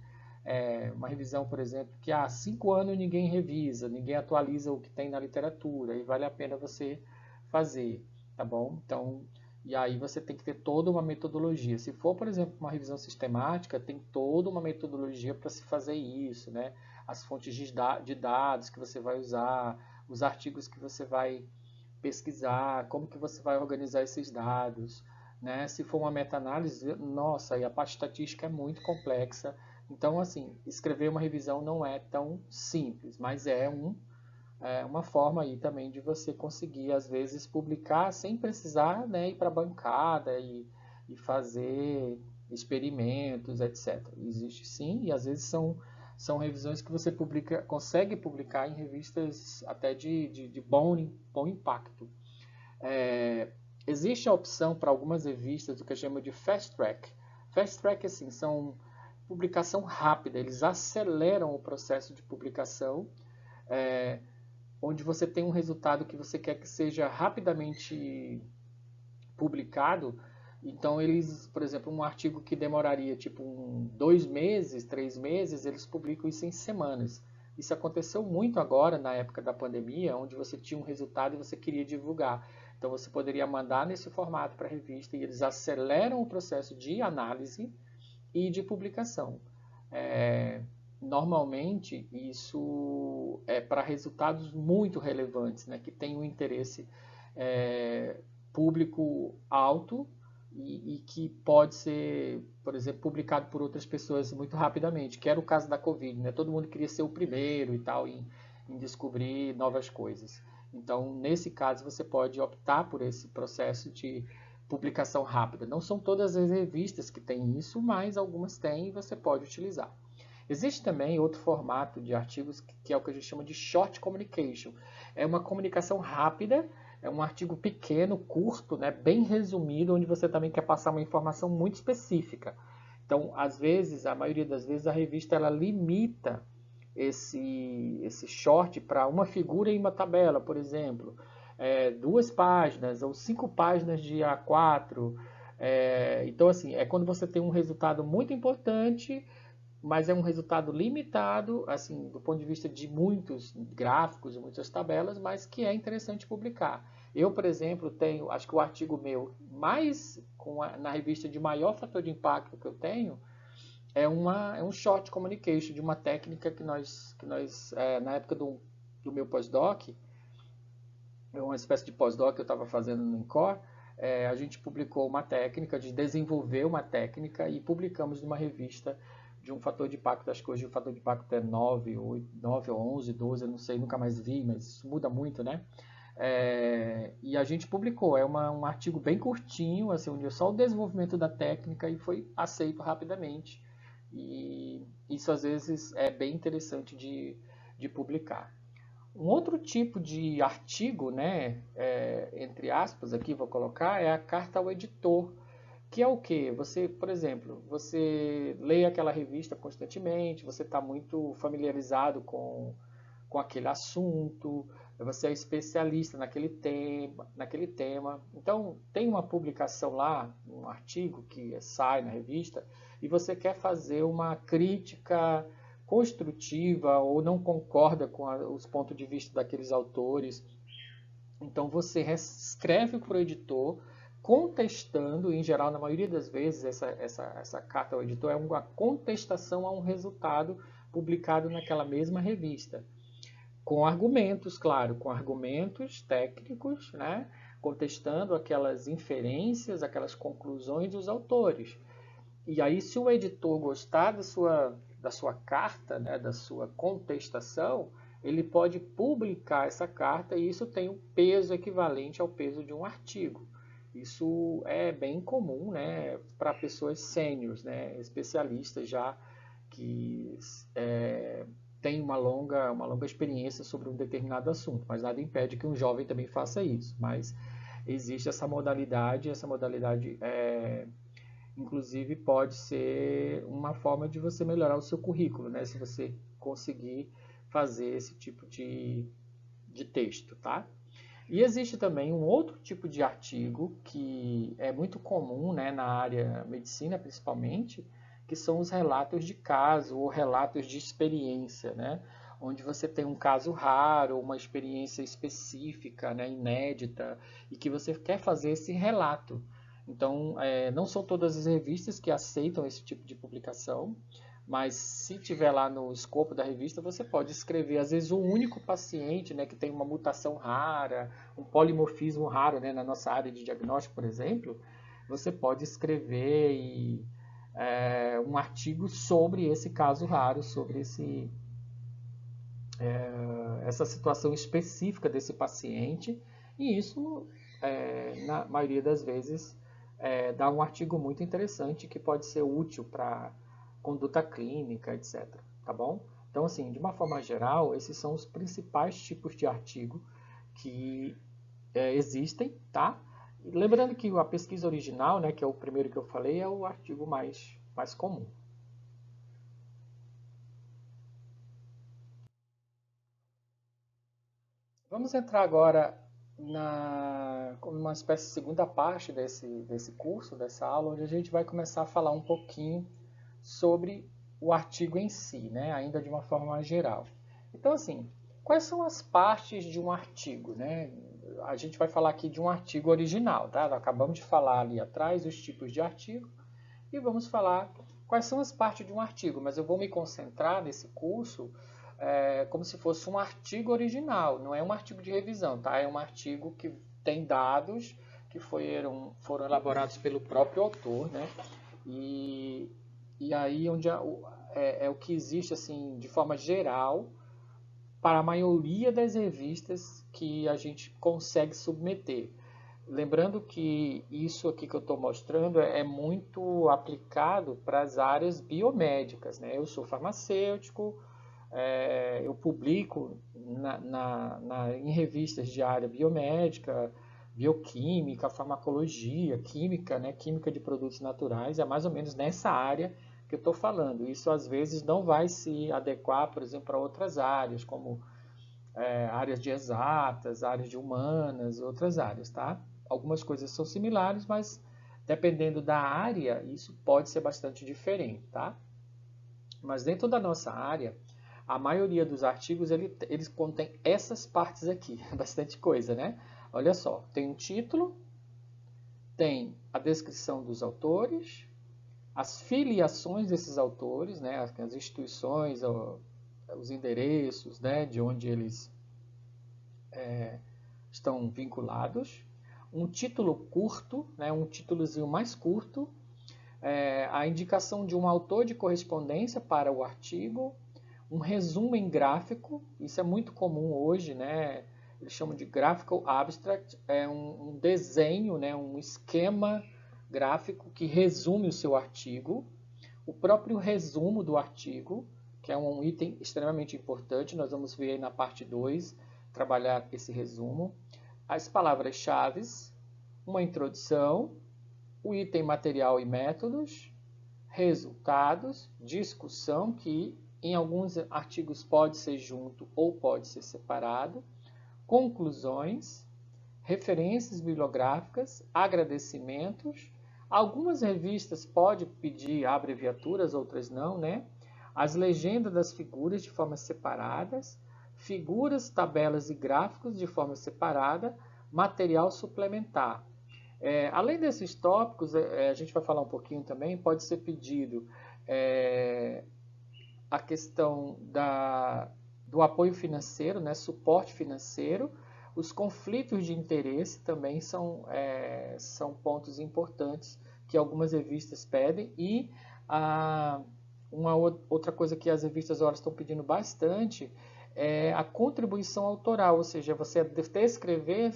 Uma revisão, por exemplo, que há 5 anos ninguém revisa, ninguém atualiza o que tem na literatura, e vale a pena você fazer, tá bom? Então, e aí você tem que ter toda uma metodologia. Se for, por exemplo, uma revisão sistemática, tem toda uma metodologia para se fazer isso, né? As fontes de dados que você vai usar, os artigos que você vai pesquisar, como que você vai organizar esses dados, né? Se for uma meta-análise, nossa, aí a parte estatística é muito complexa. Então, assim, escrever uma revisão não é tão simples, mas é uma forma aí também de você conseguir, às vezes, publicar sem precisar, né, ir para a bancada e fazer experimentos, etc. Existe sim, e às vezes são revisões que você consegue publicar em revistas até de bom impacto. Existe a opção para algumas revistas do que chama de fast track. Fast track, assim, são publicação rápida, eles aceleram o processo de publicação, onde você tem um resultado que você quer que seja rapidamente publicado. Então eles, por exemplo, um artigo que demoraria tipo 2 meses, 3 meses, eles publicam isso em semanas. Isso aconteceu muito agora na época da pandemia, onde você tinha um resultado e você queria divulgar. Então você poderia mandar nesse formato para a revista e eles aceleram o processo de análise e de publicação. Normalmente isso é para resultados muito relevantes, né, que tem um interesse público alto e que pode ser, por exemplo, publicado por outras pessoas muito rapidamente, que era o caso da Covid, né? Todo mundo queria ser o primeiro e tal em descobrir novas coisas. Então, nesse caso, você pode optar por esse processo de publicação rápida. Não são todas as revistas que têm isso, mas algumas têm e você pode utilizar. Existe também outro formato de artigos que é o que a gente chama de short communication. É uma comunicação rápida, é um artigo pequeno, curto, né, bem resumido, onde você também quer passar uma informação muito específica. Então, às vezes, a maioria das vezes, a revista ela limita esse short para uma figura em uma tabela, por exemplo, 2 páginas ou 5 páginas de A4. Então, assim, é quando você tem um resultado muito importante, mas é um resultado limitado, assim, do ponto de vista de muitos gráficos, muitas tabelas, mas que é interessante publicar. Eu, por exemplo, tenho, acho que o artigo meu na revista de maior fator de impacto que eu tenho é um short communication, de uma técnica que nós na época do meu pós-doc, uma espécie de pós-doc que eu estava fazendo no INCOR, a gente publicou uma técnica, de desenvolver uma técnica e publicamos numa revista de um fator de impacto, acho que hoje o fator de impacto é 9, 8, 9 ou 11, 12, eu não sei, nunca mais vi, mas isso muda muito, né? E a gente publicou, um artigo bem curtinho, assim, onde é só o desenvolvimento da técnica e foi aceito rapidamente. E isso às vezes é bem interessante de publicar. Um outro tipo de artigo, né, entre aspas aqui vou colocar, é a carta ao editor, que é o quê? Você, por exemplo, você lê aquela revista constantemente, você está muito familiarizado com aquele assunto, você é especialista naquele tema. Então, tem uma publicação lá, um artigo que sai na revista, e você quer fazer uma crítica construtiva ou não concorda com os pontos de vista daqueles autores. Então, você escreve para o editor contestando, em geral, na maioria das vezes, essa carta ao editor é uma contestação a um resultado publicado naquela mesma revista. Com argumentos, claro, com argumentos técnicos, né? Contestando aquelas inferências, aquelas conclusões dos autores. E aí, se o editor gostar da sua carta, né, da sua contestação, ele pode publicar essa carta e isso tem um peso equivalente ao peso de um artigo. Isso é bem comum, né, para pessoas sêniores, né, especialistas já que têm uma longa experiência sobre um determinado assunto, mas nada impede que um jovem também faça isso. Mas existe essa modalidade inclusive pode ser uma forma de você melhorar o seu currículo, né? Se você conseguir fazer esse tipo de texto, tá? E existe também um outro tipo de artigo que é muito comum, né, na área medicina principalmente, que são os relatos de caso ou relatos de experiência, né? Onde você tem um caso raro, uma experiência específica, né, inédita, e que você quer fazer esse relato. Então, não são todas as revistas que aceitam esse tipo de publicação, mas se tiver lá no escopo da revista, você pode escrever, às vezes, um único paciente, né, que tem uma mutação rara, um polimorfismo raro, né, na nossa área de diagnóstico, por exemplo, você pode escrever um artigo sobre esse caso raro, sobre essa situação específica desse paciente, e isso, na maioria das vezes, dá um artigo muito interessante que pode ser útil para conduta clínica, etc. Tá bom? Então, assim, de uma forma geral, esses são os principais tipos de artigo que existem, tá? E lembrando que a pesquisa original, né, que é o primeiro que eu falei, é o artigo mais comum. Vamos entrar agora numa espécie de segunda parte desse curso, dessa aula, onde a gente vai começar a falar um pouquinho sobre o artigo em si, né? Ainda de uma forma mais geral. Então, assim, quais são as partes de um artigo, né? A gente vai falar aqui de um artigo original, tá? Nós acabamos de falar ali atrás os tipos de artigo e vamos falar quais são as partes de um artigo, mas eu vou me concentrar nesse curso como se fosse um artigo original, não é um artigo de revisão, tá? É um artigo que tem dados que foram elaborados pelo próprio autor, né? E aí onde é o que existe assim de forma geral para a maioria das revistas que a gente consegue submeter. Lembrando que isso aqui que eu estou mostrando é muito aplicado para as áreas biomédicas, né? Eu sou farmacêutico, eu publico em revistas de área biomédica, bioquímica, farmacologia, química, né? Química de produtos naturais, é mais ou menos nessa área que eu estou falando. Isso às vezes não vai se adequar, por exemplo, para outras áreas, como áreas de exatas, áreas de humanas, outras áreas, tá? Algumas coisas são similares, mas dependendo da área, isso pode ser bastante diferente, tá? Mas dentro da nossa área, a maioria dos artigos eles contém essas partes aqui, bastante coisa, né? Olha só, tem um título, tem a descrição dos autores, as filiações desses autores, né? As instituições, os endereços, né? De onde eles estão vinculados, um título curto, né? Um títulozinho mais curto, a indicação de um autor de correspondência para o artigo, um resumo em gráfico, isso é muito comum hoje, né? Eles chamam de graphical abstract, é um desenho, né? Um esquema gráfico que resume o seu artigo, o próprio resumo do artigo, que é um item extremamente importante, nós vamos ver aí na parte 2, trabalhar esse resumo, as palavras-chave, uma introdução, o item material e métodos, resultados, discussão, que em alguns artigos pode ser junto ou pode ser separado, conclusões, referências bibliográficas, agradecimentos. Algumas revistas podem pedir abreviaturas, outras não, né? As legendas das figuras de forma separadas, figuras, tabelas e gráficos de forma separada, material suplementar. Além desses tópicos, a gente vai falar um pouquinho também, pode ser pedido a questão do apoio financeiro, né, suporte financeiro, os conflitos de interesse também são pontos importantes que algumas revistas pedem e uma outra coisa que as revistas agora estão pedindo bastante é a contribuição autoral, ou seja, você descrever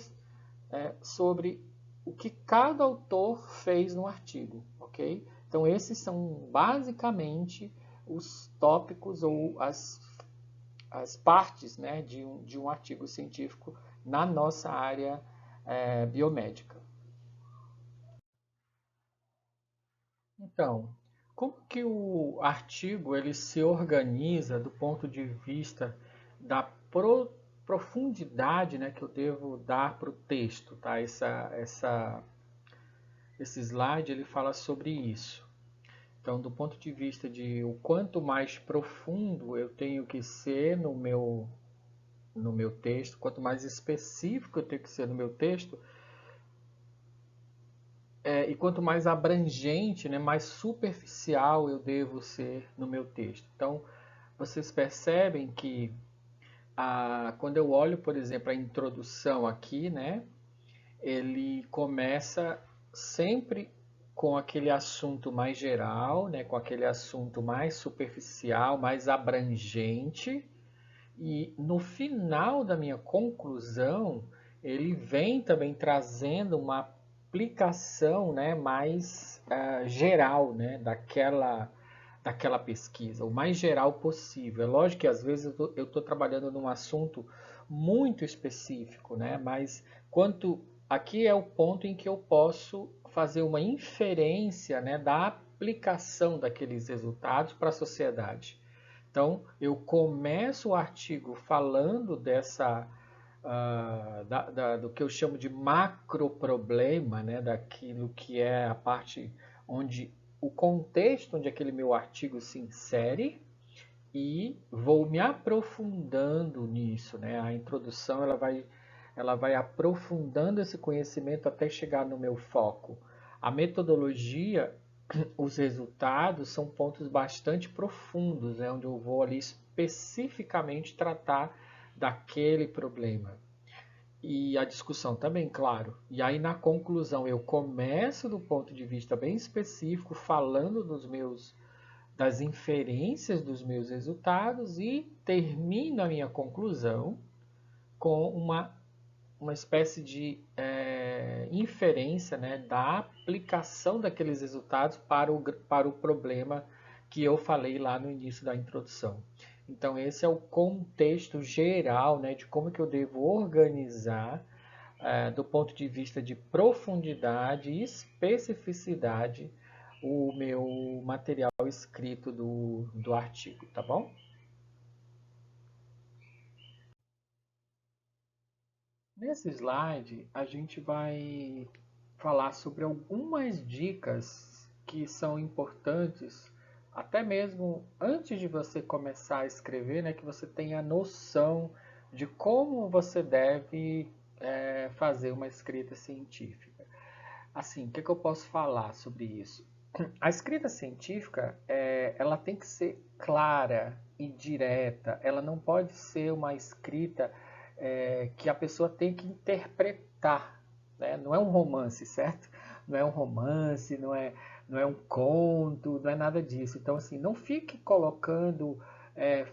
sobre o que cada autor fez no artigo, ok? Então esses são basicamente os tópicos ou as partes, né, de um artigo científico na nossa área biomédica. Então, como que o artigo ele se organiza do ponto de vista da profundidade, né, que eu devo dar para o texto, tá? Esse slide ele fala sobre isso. Então, do ponto de vista de o quanto mais profundo eu tenho que ser no meu texto, quanto mais específico eu tenho que ser no meu texto, e quanto mais abrangente, né, mais superficial eu devo ser no meu texto. Então, vocês percebem que quando eu olho, por exemplo, a introdução aqui, né, ele começa sempre com aquele assunto mais geral, né, com aquele assunto mais superficial, mais abrangente, e no final da minha conclusão, ele vem também trazendo uma aplicação, né, mais geral, né, daquela pesquisa, o mais geral possível. É lógico que às vezes eu estou trabalhando num assunto muito específico, né, mas aqui é o ponto em que eu posso fazer uma inferência, né, da aplicação daqueles resultados para a sociedade. Então, eu começo o artigo falando do que eu chamo de macroproblema, né, daquilo que é a parte onde o contexto onde aquele meu artigo se insere e vou me aprofundando nisso, né? A introdução ela vai aprofundando esse conhecimento até chegar no meu foco. A metodologia, os resultados são pontos bastante profundos, né? Onde eu vou ali especificamente tratar daquele problema. E a discussão também, claro. E aí na conclusão eu começo do ponto de vista bem específico, falando das inferências dos meus resultados e termino a minha conclusão com uma espécie de inferência, né, da aplicação daqueles resultados para o problema que eu falei lá no início da introdução. Então esse é o contexto geral, né, de como que eu devo organizar do ponto de vista de profundidade e especificidade o meu material escrito do artigo, tá bom? Nesse slide, a gente vai falar sobre algumas dicas que são importantes, até mesmo antes de você começar a escrever, né, que você tenha noção de como você deve fazer uma escrita científica. Assim, o que eu posso falar sobre isso? A escrita científica, ela tem que ser clara e direta. Ela não pode ser uma escrita que a pessoa tem que interpretar. Né? Não é um romance, certo? Não é um romance, não é um conto, não é nada disso. Então, assim, não fique colocando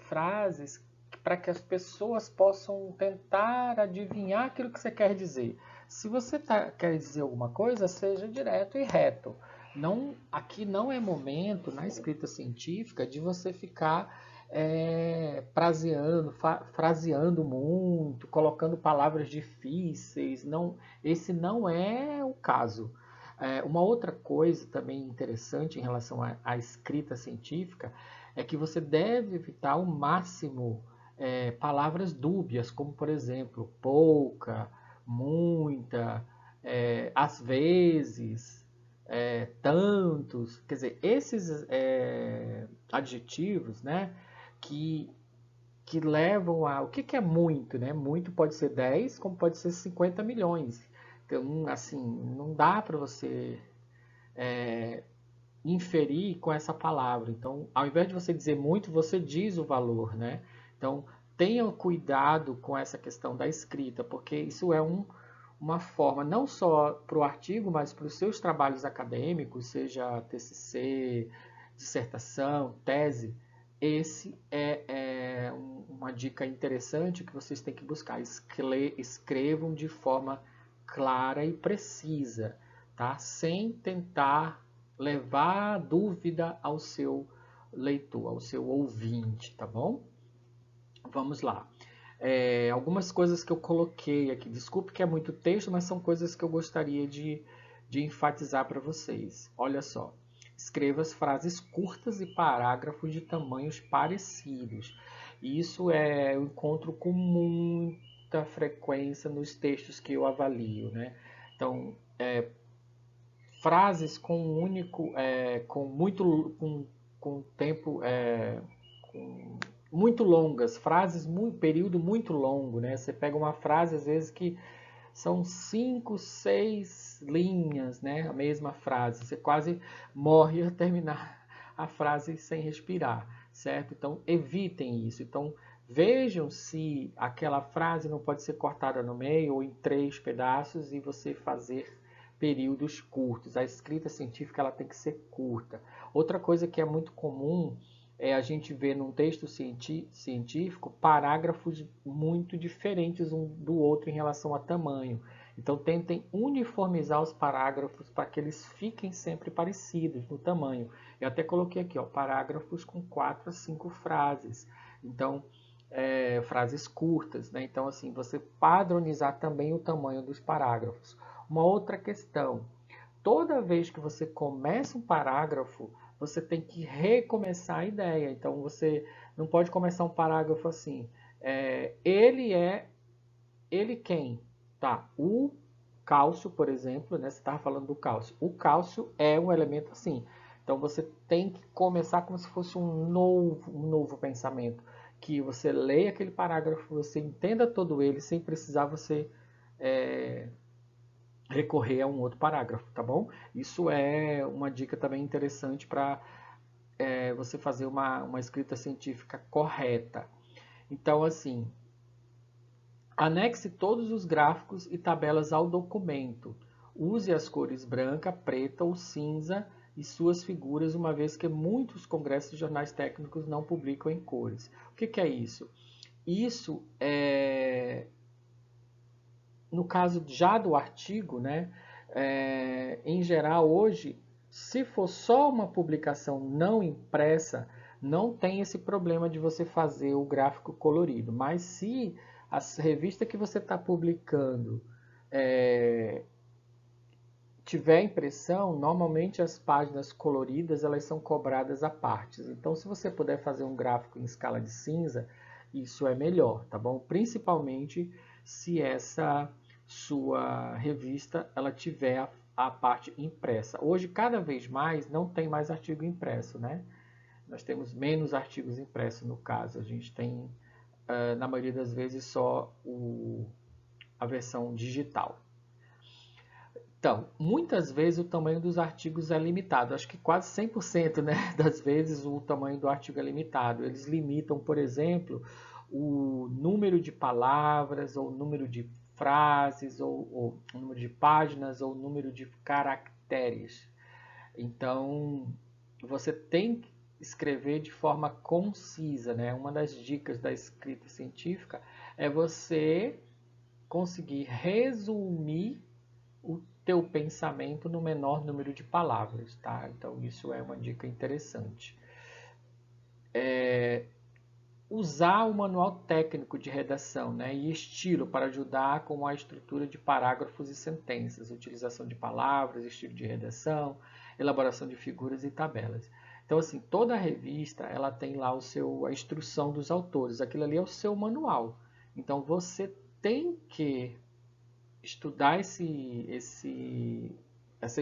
frases para que as pessoas possam tentar adivinhar aquilo que você quer dizer. Se você quer dizer alguma coisa, seja direto e reto. Não, aqui não é momento, na escrita científica, de você ficar fraseando muito, colocando palavras difíceis. Não, esse não é o caso. Uma outra coisa também interessante em relação à escrita científica é que você deve evitar ao máximo palavras dúbias, como por exemplo, pouca, muita, às vezes, tantos. Quer dizer, esses adjetivos, né, que, que levam a... O que é muito, né? Muito pode ser 10, como pode ser 50 milhões. Então, assim, não dá para você inferir com essa palavra. Então, ao invés de você dizer muito, você diz o valor, né? Então, tenha cuidado com essa questão da escrita, porque isso é uma forma, não só para o artigo, mas para os seus trabalhos acadêmicos, seja TCC, dissertação, tese. Esse é uma dica interessante que vocês têm que buscar. Escrevam de forma clara e precisa, tá? Sem tentar levar dúvida ao seu leitor, ao seu ouvinte, tá bom? Vamos lá. Algumas coisas que eu coloquei aqui, desculpe que é muito texto, mas são coisas que eu gostaria de enfatizar para vocês. Olha só, escreva as frases curtas e parágrafos de tamanhos parecidos. Isso eu encontro com muita frequência nos textos que eu avalio, né? Então, frases com um único, com tempo, com muito longas, frases período muito longo, né? Você pega uma frase às vezes que são 5, 6 linhas, né? A mesma frase, você quase morre a terminar a frase sem respirar, certo? Então evitem isso. Então vejam se aquela frase não pode ser cortada no meio ou em 3 pedaços e você fazer períodos curtos. A escrita científica ela tem que ser curta. Outra coisa que é muito comum é a gente ver num texto científico parágrafos muito diferentes um do outro em relação a tamanho. Então tentem uniformizar os parágrafos para que eles fiquem sempre parecidos no tamanho. Eu até coloquei aqui, ó, parágrafos com 4 a 5 frases. Então, frases curtas, né? Então, assim, você padronizar também o tamanho dos parágrafos. Uma outra questão, toda vez que você começa um parágrafo, você tem que recomeçar a ideia. Então você não pode começar um parágrafo assim. Ele quem? Tá, o cálcio, por exemplo, né? Você estava falando do cálcio. O cálcio é um elemento assim. Então você tem que começar como se fosse um novo pensamento. Que você leia aquele parágrafo, você entenda todo ele, sem precisar você recorrer a um outro parágrafo, tá bom? Isso é uma dica também interessante para você fazer uma escrita científica correta. Então, assim, anexe todos os gráficos e tabelas ao documento. Use as cores branca, preta ou cinza e suas figuras, uma vez que muitos congressos e jornais técnicos não publicam em cores. O que é isso? Isso é, no caso já do artigo, né, em geral hoje, se for só uma publicação não impressa, não tem esse problema de você fazer o gráfico colorido. Mas se a revista que você está publicando tiver impressão, normalmente as páginas coloridas elas são cobradas a partes. Então, se você puder fazer um gráfico em escala de cinza, isso é melhor, tá bom? Principalmente se essa sua revista ela tiver a parte impressa. Hoje, cada vez mais, não tem mais artigo impresso, né? Nós temos menos artigos impressos no caso. A gente tem, na maioria das vezes, só a versão digital. Então, muitas vezes o tamanho dos artigos é limitado. Acho que quase 100%, né, das vezes o tamanho do artigo é limitado. Eles limitam, por exemplo, o número de palavras, ou o número de frases, ou o número de páginas, ou o número de caracteres. Então, você tem que escrever de forma concisa, né? Uma das dicas da escrita científica é você conseguir resumir o teu pensamento no menor número de palavras, tá? Então isso é uma dica interessante. Usar o manual técnico de redação, né, e estilo para ajudar com a estrutura de parágrafos e sentenças, utilização de palavras, estilo de redação, elaboração de figuras e tabelas. Então, assim, toda revista ela tem lá a instrução dos autores. Aquilo ali é o seu manual. Então, você tem que estudar essa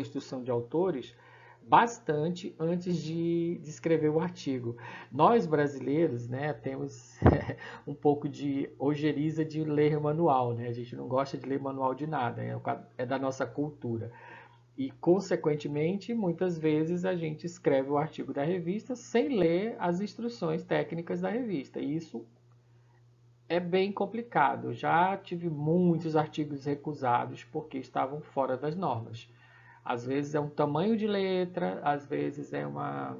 instrução de autores bastante antes de escrever o artigo. Nós brasileiros, né, temos um pouco de ojeriza de ler manual, né? A gente não gosta de ler manual de nada, é da nossa cultura. E, consequentemente, muitas vezes a gente escreve o artigo da revista sem ler as instruções técnicas da revista. E isso é bem complicado. Já tive muitos artigos recusados porque estavam fora das normas. Às vezes é um tamanho de letra, às vezes é uma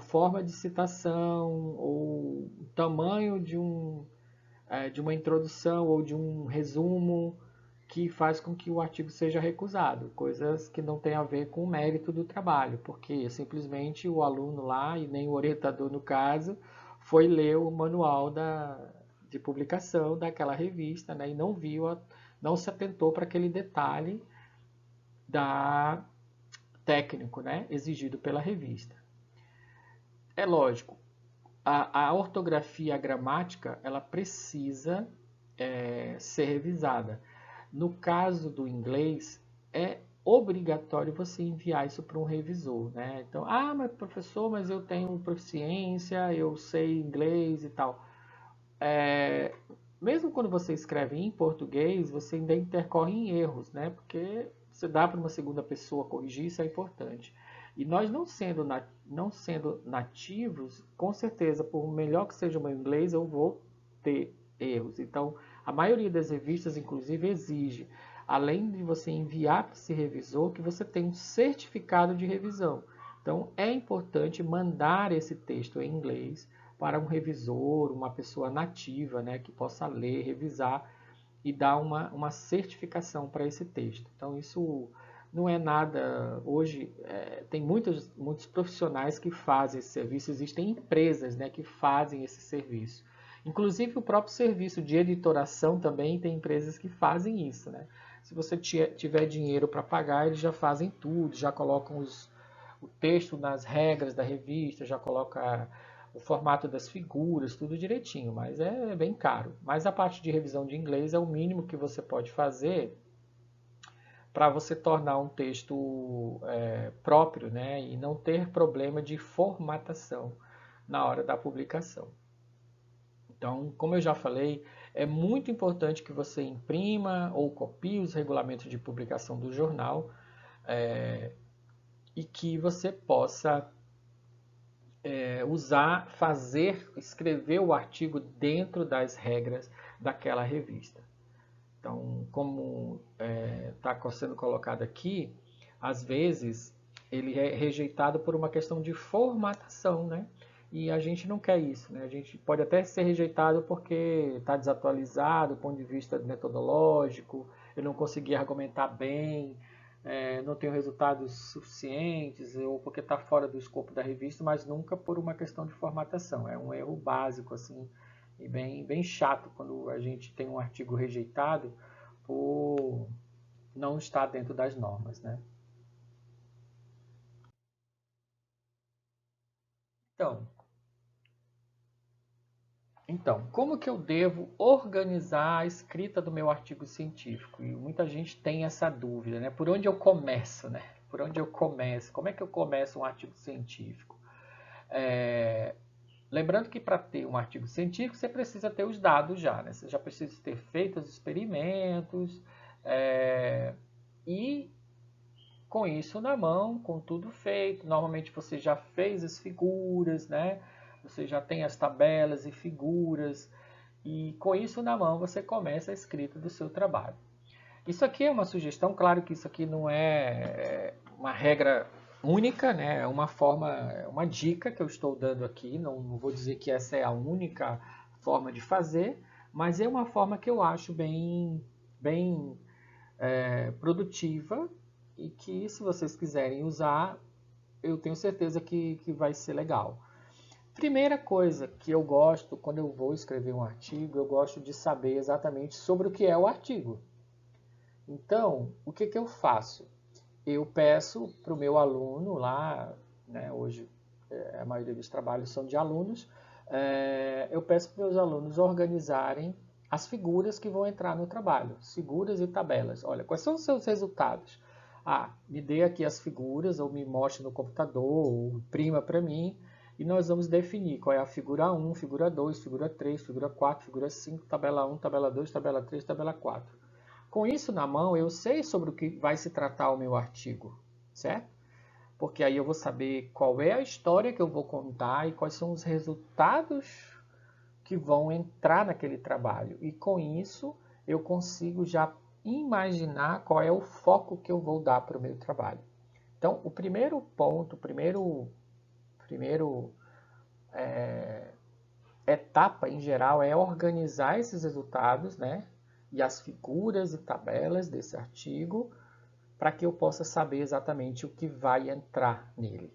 forma de citação, ou o tamanho de uma introdução ou de um resumo que faz com que o artigo seja recusado. Coisas que não têm a ver com o mérito do trabalho, porque simplesmente o aluno lá, e nem o orientador no caso, foi ler o manual de publicação daquela revista, né, e não se atentou para aquele detalhe técnico, né, exigido pela revista. É lógico, a ortografia e a gramática ela precisa ser revisada. No caso do inglês, é obrigatório você enviar isso para um revisor, né? Então, mas professor, mas eu tenho proficiência, eu sei inglês e tal. Mesmo quando você escreve em português, você ainda intercorre em erros, né? Porque você dá para uma segunda pessoa corrigir, isso é importante. E nós não sendo nativos, com certeza, por melhor que seja o meu inglês, eu vou ter erros. Então, a maioria das revistas, inclusive, exige, além de você enviar para esse revisor, que você tenha um certificado de revisão. Então, é importante mandar esse texto em inglês para um revisor, uma pessoa nativa, né, que possa ler, revisar e dar uma certificação para esse texto. Então, isso não é nada. Hoje, tem muitos profissionais que fazem esse serviço, existem empresas, né, que fazem esse serviço. Inclusive, o próprio serviço de editoração também tem empresas que fazem isso, né? Se você tiver dinheiro para pagar, eles já fazem tudo, já colocam o texto nas regras da revista, já coloca o formato das figuras, tudo direitinho, mas é bem caro. Mas a parte de revisão de inglês é o mínimo que você pode fazer para você tornar um texto próprio, né, e não ter problema de formatação na hora da publicação. Então, como eu já falei, é muito importante que você imprima ou copie os regulamentos de publicação do jornal e que você possa escrever o artigo dentro das regras daquela revista. Então, como está sendo colocado aqui, às vezes ele é rejeitado por uma questão de formatação, né? E a gente não quer isso, né? A gente pode até ser rejeitado porque está desatualizado do ponto de vista metodológico, eu não consegui argumentar bem, não tenho resultados suficientes, ou porque está fora do escopo da revista, mas nunca por uma questão de formatação. É um erro básico, assim, e bem chato quando a gente tem um artigo rejeitado por não está dentro das normas, né? Então, como que eu devo organizar a escrita do meu artigo científico? E muita gente tem essa dúvida, né? Por onde eu começo, né? Por onde eu começo? Como é que eu começo um artigo científico? Lembrando que para ter um artigo científico você precisa ter os dados já, né? Você já precisa ter feito os experimentos e com isso na mão, com tudo feito. Normalmente você já fez as figuras, né? Você já tem as tabelas e figuras e com isso na mão você começa a escrita do seu trabalho. Isso aqui é uma sugestão, claro que isso aqui não é uma regra única, né? É uma forma, é uma dica que eu estou dando aqui, não vou dizer que essa é a única forma de fazer, mas é uma forma que eu acho bem produtiva e que se vocês quiserem usar, eu tenho certeza que vai ser legal. Primeira coisa que eu gosto, quando eu vou escrever um artigo, eu gosto de saber exatamente sobre o que é o artigo. Então, o que, que eu faço? Eu peço para o meu aluno lá, né, hoje a maioria dos trabalhos são de alunos, eu peço para os meus alunos organizarem as figuras que vão entrar no trabalho, figuras e tabelas. Olha, quais são os seus resultados? Ah, me dê aqui as figuras, ou me mostre no computador, ou imprima para mim, e nós vamos definir qual é a figura 1, figura 2, figura 3, figura 4, figura 5, tabela 1, tabela 2, tabela 3, tabela 4. Com isso na mão, eu sei sobre o que vai se tratar o meu artigo, certo? Porque aí eu vou saber qual é a história que eu vou contar e quais são os resultados que vão entrar naquele trabalho. E com isso, eu consigo já imaginar qual é o foco que eu vou dar para o meu trabalho. Então, o primeiro ponto, primeiro etapa em geral é organizar esses resultados, né? E as figuras e tabelas desse artigo para que eu possa saber exatamente o que vai entrar nele.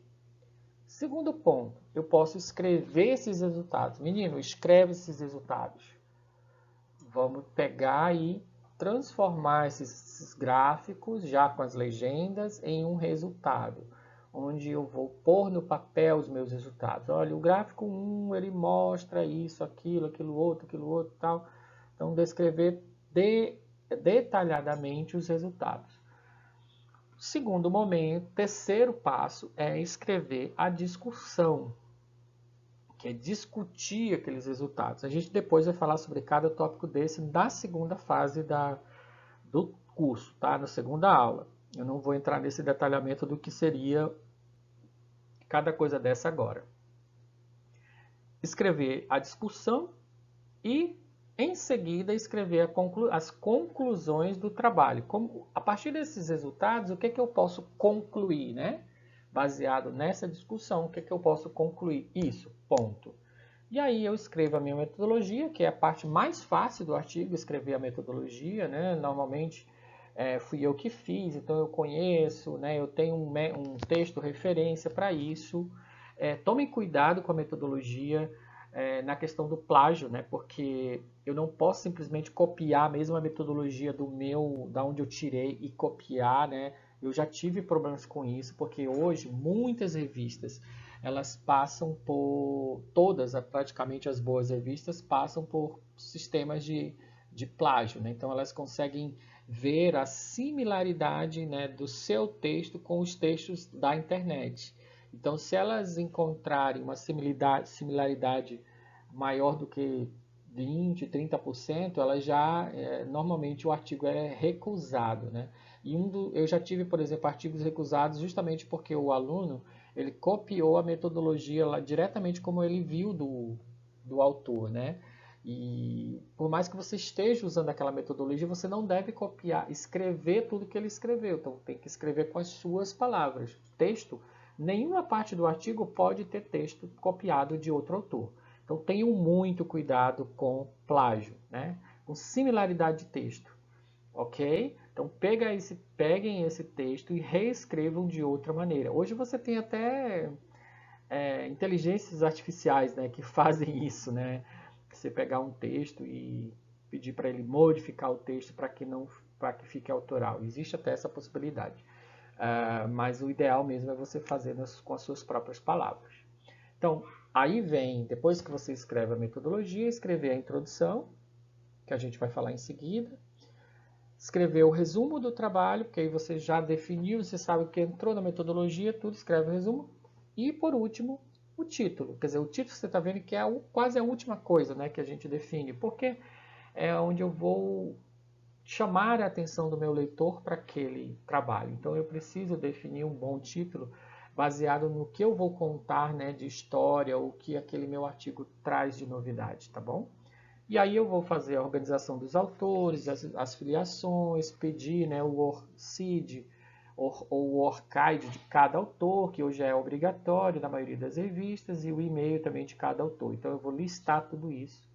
Segundo ponto, eu posso escrever esses resultados. Menino, escreve esses resultados. Vamos pegar e transformar esses gráficos, já com as legendas, em um resultado, onde eu vou pôr no papel os meus resultados. Olha, o gráfico 1, ele mostra isso, aquilo outro, tal. Então, descrever detalhadamente os resultados. Segundo momento, terceiro passo é escrever a discussão, que é discutir aqueles resultados. A gente depois vai falar sobre cada tópico desse na segunda fase do curso, tá? Na segunda aula. Eu não vou entrar nesse detalhamento do que seria cada coisa dessa agora. Escrever a discussão e, em seguida, escrever as conclusões do trabalho. A partir desses resultados, o que, é que eu posso concluir, né? Baseado nessa discussão, o que, é que eu posso concluir? Isso, ponto. E aí eu escrevo a minha metodologia, que é a parte mais fácil do artigo, escrever a metodologia, né? Normalmente fui eu que fiz, então eu conheço, né? Eu tenho um texto referência para isso. Tome cuidado com a metodologia na questão do plágio, né? Porque eu não posso simplesmente copiar a mesma metodologia da onde eu tirei e copiar, né? Eu já tive problemas com isso, porque hoje muitas revistas elas passam por, todas, praticamente as boas revistas, passam por sistemas de plágio, né? Então elas conseguem ver a similaridade, né, do seu texto com os textos da internet. Então, se elas encontrarem uma similaridade maior do que 20, 30%, ela já normalmente o artigo é recusado, né? E eu já tive, por exemplo, artigos recusados justamente porque o aluno ele copiou a metodologia lá diretamente como ele viu do autor, né? E por mais que você esteja usando aquela metodologia, você não deve copiar, escrever tudo que ele escreveu. Então tem que escrever com as suas palavras. Texto, nenhuma parte do artigo pode ter texto copiado de outro autor. Então tenham muito cuidado com plágio, né? Com similaridade de texto, ok? Então peguem esse texto e reescrevam de outra maneira. Hoje você tem até inteligências artificiais, né, que fazem isso, né? Você pegar um texto e pedir para ele modificar o texto para que não para que fique autoral. Existe até essa possibilidade. Mas o ideal mesmo é você fazer com as suas próprias palavras. Então, aí vem, depois que você escreve a metodologia, escrever a introdução, que a gente vai falar em seguida. Escrever o resumo do trabalho, porque aí você já definiu, você sabe o que entrou na metodologia, tudo, escreve o resumo. E, por último, o título. Quer dizer, o título você está vendo que é quase a última coisa, né, que a gente define, porque é onde eu vou chamar a atenção do meu leitor para aquele trabalho. Então, eu preciso definir um bom título baseado no que eu vou contar, né, de história, o que aquele meu artigo traz de novidade, tá bom? E aí eu vou fazer a organização dos autores, as filiações, pedir, né, o ORCID ou o ORCID de cada autor, que hoje é obrigatório na maioria das revistas, e o e-mail também de cada autor. Então eu vou listar tudo isso,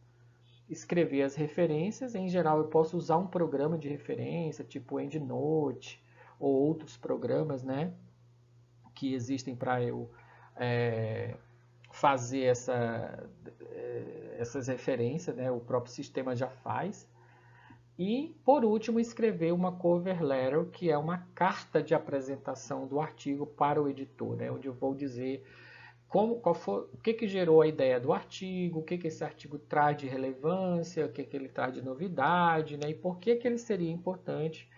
escrever as referências. Em geral eu posso usar um programa de referência, tipo EndNote, ou outros programas, né, que existem para eu fazer essas referências, né? O próprio sistema já faz. E, por último, escrever uma cover letter, que é uma carta de apresentação do artigo para o editor, né? Onde eu vou dizer o que gerou a ideia do artigo, o que esse artigo traz de relevância, o que ele traz de novidade, né? E por que ele seria importante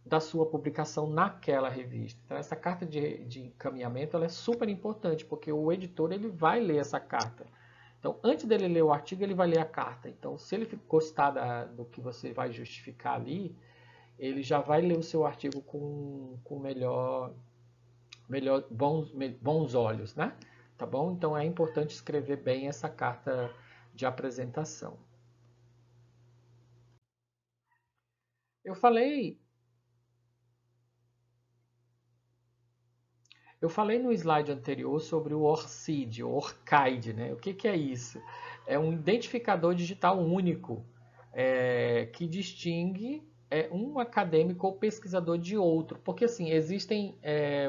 da sua publicação naquela revista. Então, essa carta de encaminhamento ela é super importante, porque o editor ele vai ler essa carta. Então, antes dele ler o artigo, ele vai ler a carta. Então, se ele gostar do que você vai justificar ali, ele já vai ler o seu artigo com bons olhos, né? Tá bom? Então, é importante escrever bem essa carta de apresentação. Eu falei no slide anterior sobre o ORCID, o ORCID, né? O que é isso? É um identificador digital único que distingue um acadêmico ou pesquisador de outro. Porque assim, existem,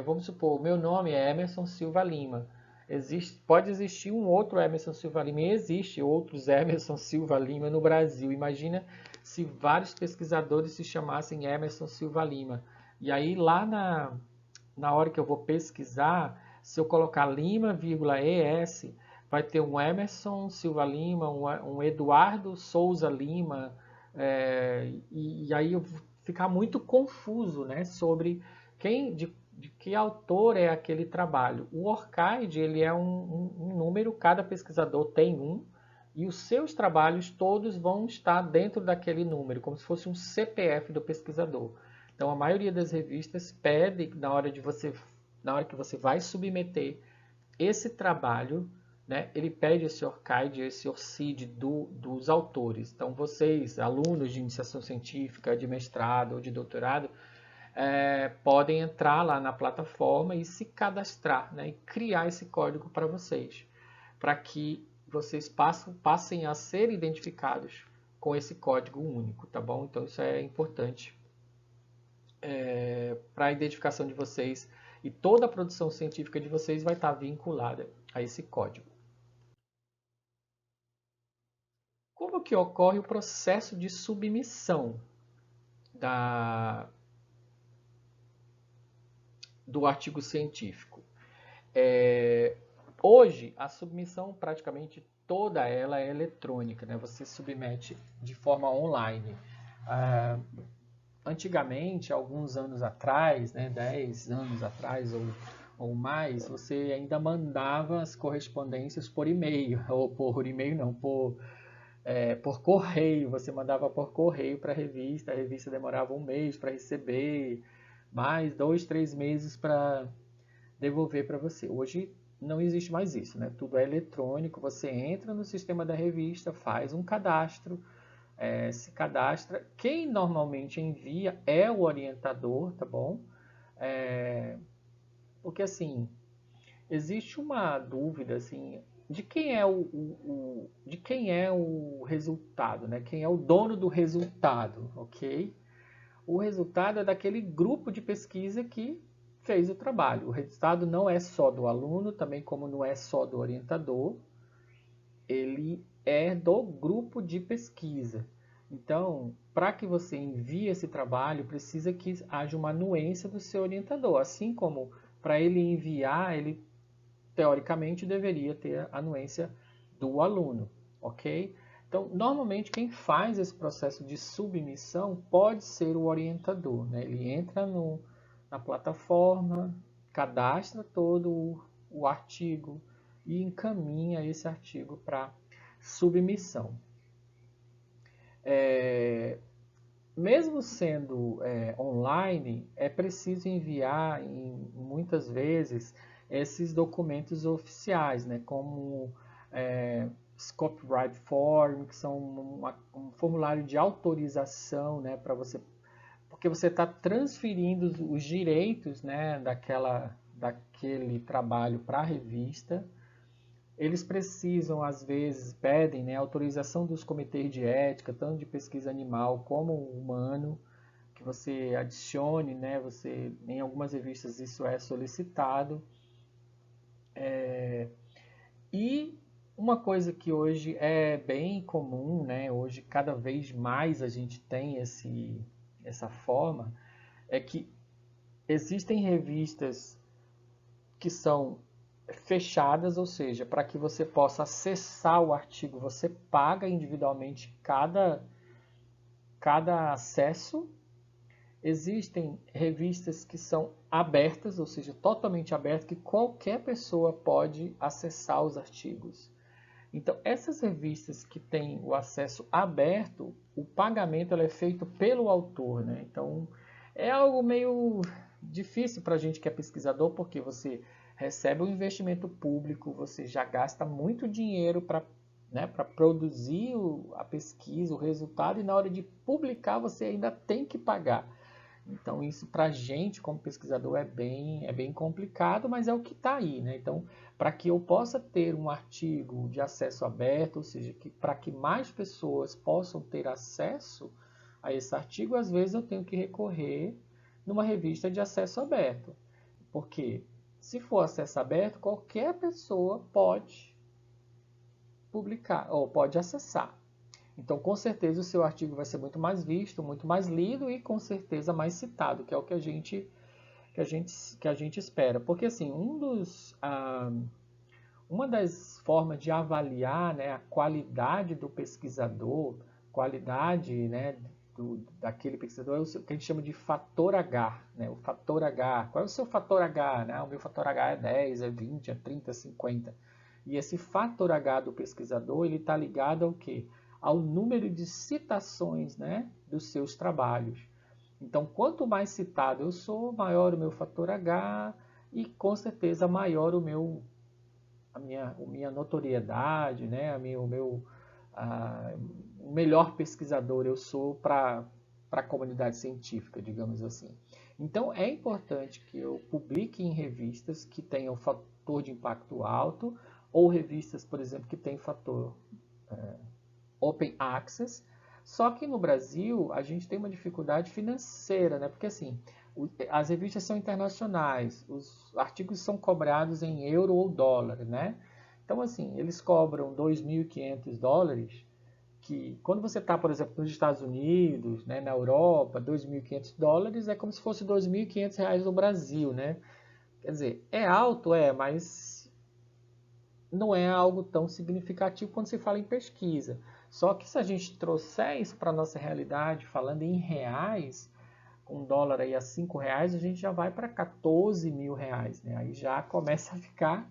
vamos supor, o meu nome é Emerson Silva Lima. Pode existir um outro Emerson Silva Lima, e existe outros Emerson Silva Lima no Brasil. Imagina se vários pesquisadores se chamassem Emerson Silva Lima. E aí lá na hora que eu vou pesquisar, se eu colocar Lima, ES, vai ter um Emerson Silva Lima, um Eduardo Souza Lima, e aí eu vou ficar muito confuso, né, sobre de que autor é aquele trabalho. O ORCID, ele é um número, cada pesquisador tem um, e os seus trabalhos todos vão estar dentro daquele número, como se fosse um CPF do pesquisador. Então, a maioria das revistas pede, na hora que você vai submeter esse trabalho, né, ele pede esse ORCID, esse ORCID dos autores. Então, vocês, alunos de iniciação científica, de mestrado ou de doutorado, podem entrar lá na plataforma e se cadastrar, né, e criar esse código para vocês, para que vocês passem a ser identificados com esse código único, tá bom? Então, isso é importante para a identificação de vocês, e toda a produção científica de vocês vai estar vinculada a esse código. Como que ocorre o processo de submissão do artigo científico? Hoje, a submissão praticamente toda ela é eletrônica, né? Você submete de forma online. Antigamente, alguns anos atrás, né, 10 anos atrás ou mais, você ainda mandava as correspondências por e-mail, ou por e-mail não, por correio. Você mandava por correio para a revista demorava um mês para receber, mais 2, 3 meses para devolver para você. Hoje não existe mais isso, né? Tudo é eletrônico, você entra no sistema da revista, faz um cadastro, se cadastra. Quem normalmente envia é o orientador, tá bom? Porque assim, existe uma dúvida assim, de quem é de quem é o resultado, né? Quem é o dono do resultado, ok? O resultado é daquele grupo de pesquisa que fez o trabalho. O resultado não é só do aluno, também como não é só do orientador, ele é do grupo de pesquisa. Então, para que você envie esse trabalho, precisa que haja uma anuência do seu orientador. Assim como para ele enviar, ele teoricamente deveria ter a anuência do aluno, ok? Então, normalmente quem faz esse processo de submissão pode ser o orientador, né? Ele entra na plataforma, cadastra todo o artigo e encaminha esse artigo para submissão. Mesmo sendo online, é preciso enviar muitas vezes esses documentos oficiais, né, como Copyright Form, que são um formulário de autorização, né, para você, porque você está transferindo os direitos, né, daquele trabalho para a revista. Eles precisam, às vezes, pedem, né, autorização dos comitês de ética, tanto de pesquisa animal como humano, que você adicione, né, em algumas revistas isso é solicitado. E uma coisa que hoje é bem comum, né, hoje cada vez mais a gente tem essa forma, é que existem revistas que são fechadas, ou seja, para que você possa acessar o artigo, você paga individualmente cada acesso. Existem revistas que são abertas, ou seja, totalmente abertas, que qualquer pessoa pode acessar os artigos. Então, essas revistas que têm o acesso aberto, o pagamento é feito pelo autor, né? Então, é algo meio difícil para a gente que é pesquisador, porque você recebe um investimento público, você já gasta muito dinheiro para produzir a pesquisa, o resultado, e na hora de publicar você ainda tem que pagar. Então, isso para a gente, como pesquisador, é bem complicado, mas é o que está aí, né? Então, para que eu possa ter um artigo de acesso aberto, ou seja, para que mais pessoas possam ter acesso a esse artigo, às vezes eu tenho que recorrer numa revista de acesso aberto. Porque se for acesso aberto, qualquer pessoa pode publicar ou pode acessar. Então, com certeza, o seu artigo vai ser muito mais visto, muito mais lido e, com certeza, mais citado, que é o que a gente espera. Porque, assim, uma das formas de avaliar, né, a qualidade do pesquisador, qualidade, né, daquele pesquisador, é o que a gente chama de fator H. Né, o fator H. Qual é o seu fator H? Né? O meu fator H é 10, é 20, é 30, é 50. E esse fator H do pesquisador, ele está ligado ao quê? Ao número de citações, né, dos seus trabalhos. Então, quanto mais citado eu sou, maior o meu fator H e, com certeza, maior a minha notoriedade, né, o melhor pesquisador eu sou para a comunidade científica, digamos assim. Então, é importante que eu publique em revistas que tenham fator de impacto alto, ou revistas, por exemplo, que têm fator Open Access. Só que no Brasil a gente tem uma dificuldade financeira, né? Porque assim, as revistas são internacionais, os artigos são cobrados em euro ou dólar, né? Então assim, eles cobram $2.500, que quando você está, por exemplo, nos Estados Unidos, né, na Europa, $2.500 é como se fosse R$ 2.500 no Brasil, né? Quer dizer, é alto, mas não é algo tão significativo quando se fala em pesquisa. Só que se a gente trouxer isso para a nossa realidade, falando em reais, com dólar aí a R$ 5, a gente já vai para R$ 14.000, né? Aí já começa a ficar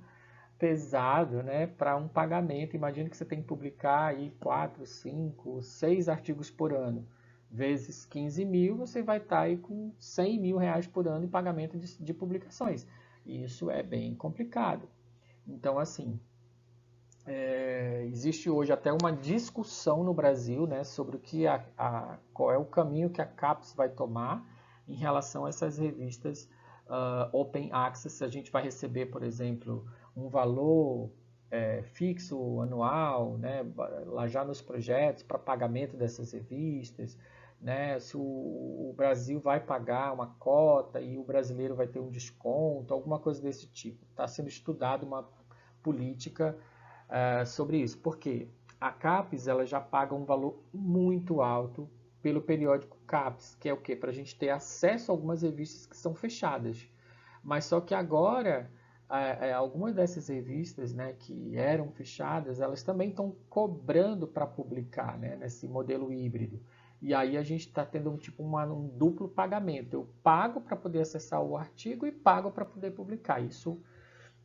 pesado, né, para um pagamento. Imagina que você tem que publicar aí 4, 5, 6 artigos por ano. Vezes 15 mil, você vai estar aí com R$ 100.000 por ano em pagamento de publicações. E isso é bem complicado. Então, assim, existe hoje até uma discussão no Brasil, né, sobre qual é o caminho que a CAPES vai tomar em relação a essas revistas Open Access. Se a gente vai receber, por exemplo, um valor fixo anual, né, lá já nos projetos para pagamento dessas revistas, né, se o Brasil vai pagar uma cota e o brasileiro vai ter um desconto, alguma coisa desse tipo. Está sendo estudada uma política sobre isso, porque a CAPES ela já paga um valor muito alto pelo periódico CAPES, que é o quê? Para a gente ter acesso a algumas revistas que são fechadas. Mas só que agora, algumas dessas revistas, né, que eram fechadas, elas também estão cobrando para publicar, né, nesse modelo híbrido. E aí a gente está tendo um duplo pagamento. Eu pago para poder acessar o artigo e pago para poder publicar. Isso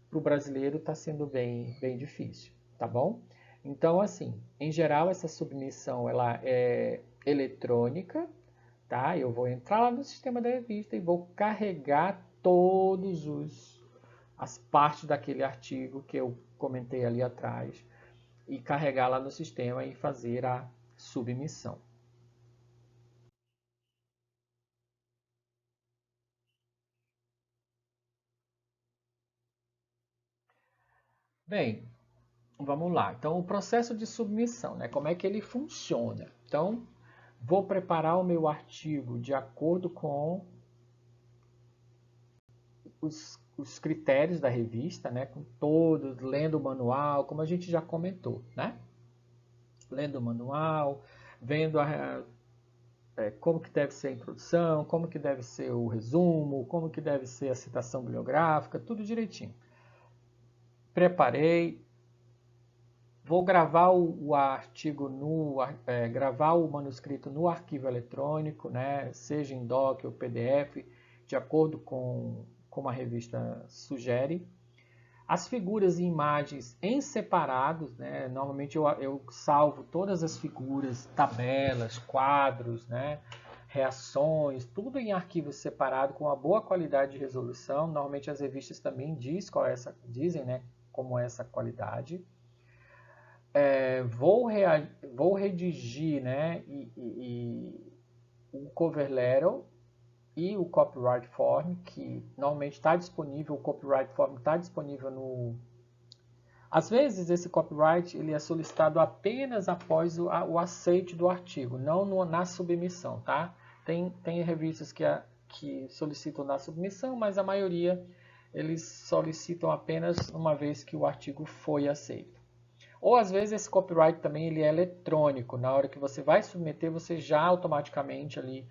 para o brasileiro está sendo bem difícil, tá bom? Então, assim, em geral, essa submissão ela é eletrônica, tá? Eu vou entrar lá no sistema da revista e vou carregar todos as partes daquele artigo que eu comentei ali atrás e carregar lá no sistema e fazer a submissão. Bem, vamos lá. Então, o processo de submissão, né? Como é que ele funciona? Então, vou preparar o meu artigo de acordo com os critérios da revista, né? Com todos, lendo o manual, como a gente já comentou, né? Lendo o manual, vendo como que deve ser a introdução, como que deve ser o resumo, como que deve ser a citação bibliográfica, tudo direitinho. Preparei, vou gravar o artigo gravar o manuscrito no arquivo eletrônico, né? Seja em doc ou PDF, de acordo com como a revista sugere. As figuras e imagens em separados, né? Normalmente eu salvo todas as figuras, tabelas, quadros, né? Reações, tudo em arquivo separado com uma boa qualidade de resolução. Normalmente as revistas também dizem, né, como é essa qualidade. Vou redigir, né, o cover letter e o copyright form, que normalmente está disponível, o copyright form está disponível no... Às vezes esse copyright ele é solicitado apenas após o aceite do artigo, não na submissão, tá? Tem revistas que solicitam na submissão, mas a maioria eles solicitam apenas uma vez que o artigo foi aceito. Ou às vezes esse copyright também ele é eletrônico. Na hora que você vai submeter, você já automaticamente ali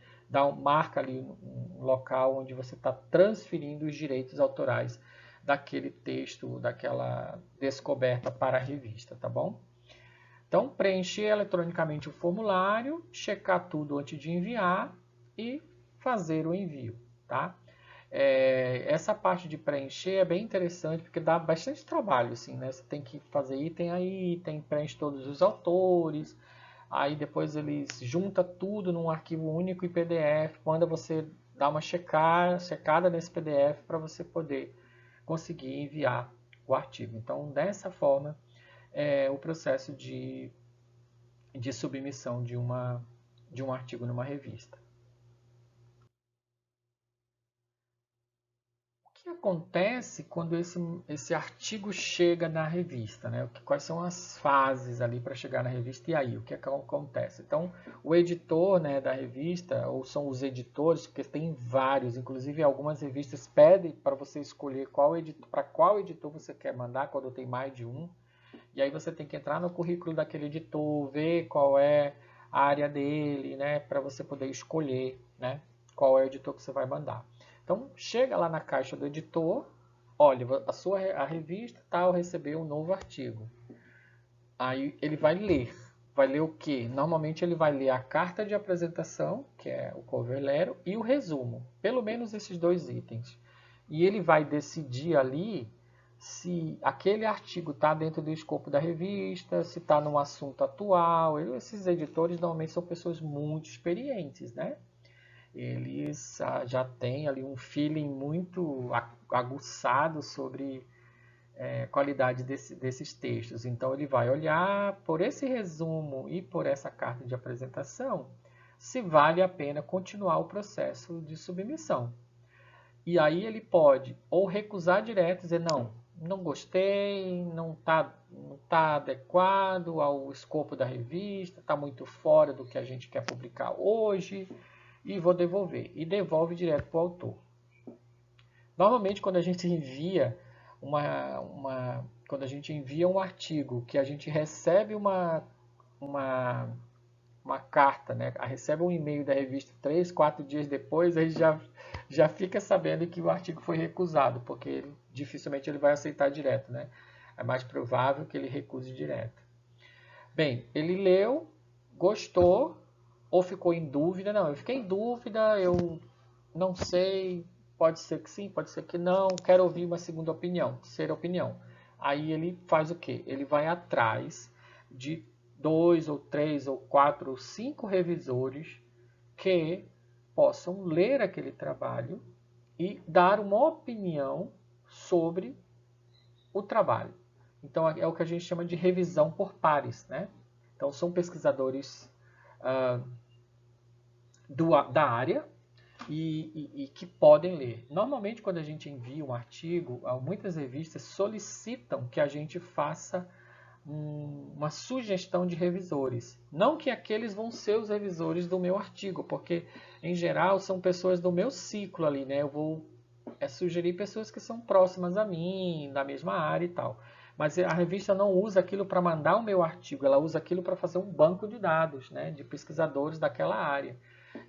marca ali um local onde você está transferindo os direitos autorais daquele texto, daquela descoberta para a revista, tá bom? Então, preencher eletronicamente o formulário, checar tudo antes de enviar e fazer o envio, tá? Essa parte de preencher é bem interessante porque dá bastante trabalho, assim, né? Você tem que fazer item a item, preenche todos os autores, aí depois eles junta tudo num arquivo único em PDF, manda você dar uma checada nesse PDF para você poder conseguir enviar o artigo. Então, dessa forma, o processo de submissão de um artigo numa revista. O que acontece quando esse artigo chega na revista, né? Quais são as fases ali para chegar na revista e aí, o que acontece? Então, o editor, né, da revista, ou são os editores, porque tem vários, inclusive algumas revistas pedem para você escolher para qual editor você quer mandar, quando tem mais de um, e aí você tem que entrar no currículo daquele editor, ver qual é a área dele, né, para você poder escolher, né, qual é o editor que você vai mandar. Então, chega lá na caixa do editor, olha, a revista tal recebeu um novo artigo. Aí ele vai ler. Vai ler o quê? Normalmente ele vai ler a carta de apresentação, que é o cover letter, e o resumo. Pelo menos esses dois itens. E ele vai decidir ali se aquele artigo está dentro do escopo da revista, se está num assunto atual. Esses editores normalmente são pessoas muito experientes, né? Eles já têm ali um feeling muito aguçado sobre qualidade desses textos. Então ele vai olhar por esse resumo e por essa carta de apresentação se vale a pena continuar o processo de submissão. E aí ele pode ou recusar direto, dizer não gostei, não tá adequado ao escopo da revista, está muito fora do que a gente quer publicar hoje e vou devolver. E devolve direto para o autor. Normalmente quando a gente envia quando a gente envia um artigo que a gente recebe uma uma carta, né? Recebe um e-mail da revista 3, 4 dias depois, aí já fica sabendo que o artigo foi recusado, porque dificilmente ele vai aceitar direto, né? É mais provável que ele recuse direto. Bem, ele leu, gostou, ou ficou em dúvida? Não, eu fiquei em dúvida, eu não sei, pode ser que sim, pode ser que não, quero ouvir uma segunda opinião, terceira opinião. Aí ele faz o quê? Ele vai atrás de 2 ou 3 ou 4 ou 5 revisores que possam ler aquele trabalho e dar uma opinião sobre o trabalho. Então é o que a gente chama de revisão por pares, né? Então são pesquisadores da área e que podem ler. Normalmente, quando a gente envia um artigo, muitas revistas solicitam que a gente faça uma sugestão de revisores. Não que aqueles vão ser os revisores do meu artigo, porque, em geral, são pessoas do meu ciclo ali, né? Eu vou sugerir pessoas que são próximas a mim, da mesma área e tal. Mas a revista não usa aquilo para mandar o meu artigo, ela usa aquilo para fazer um banco de dados, né, de pesquisadores daquela área.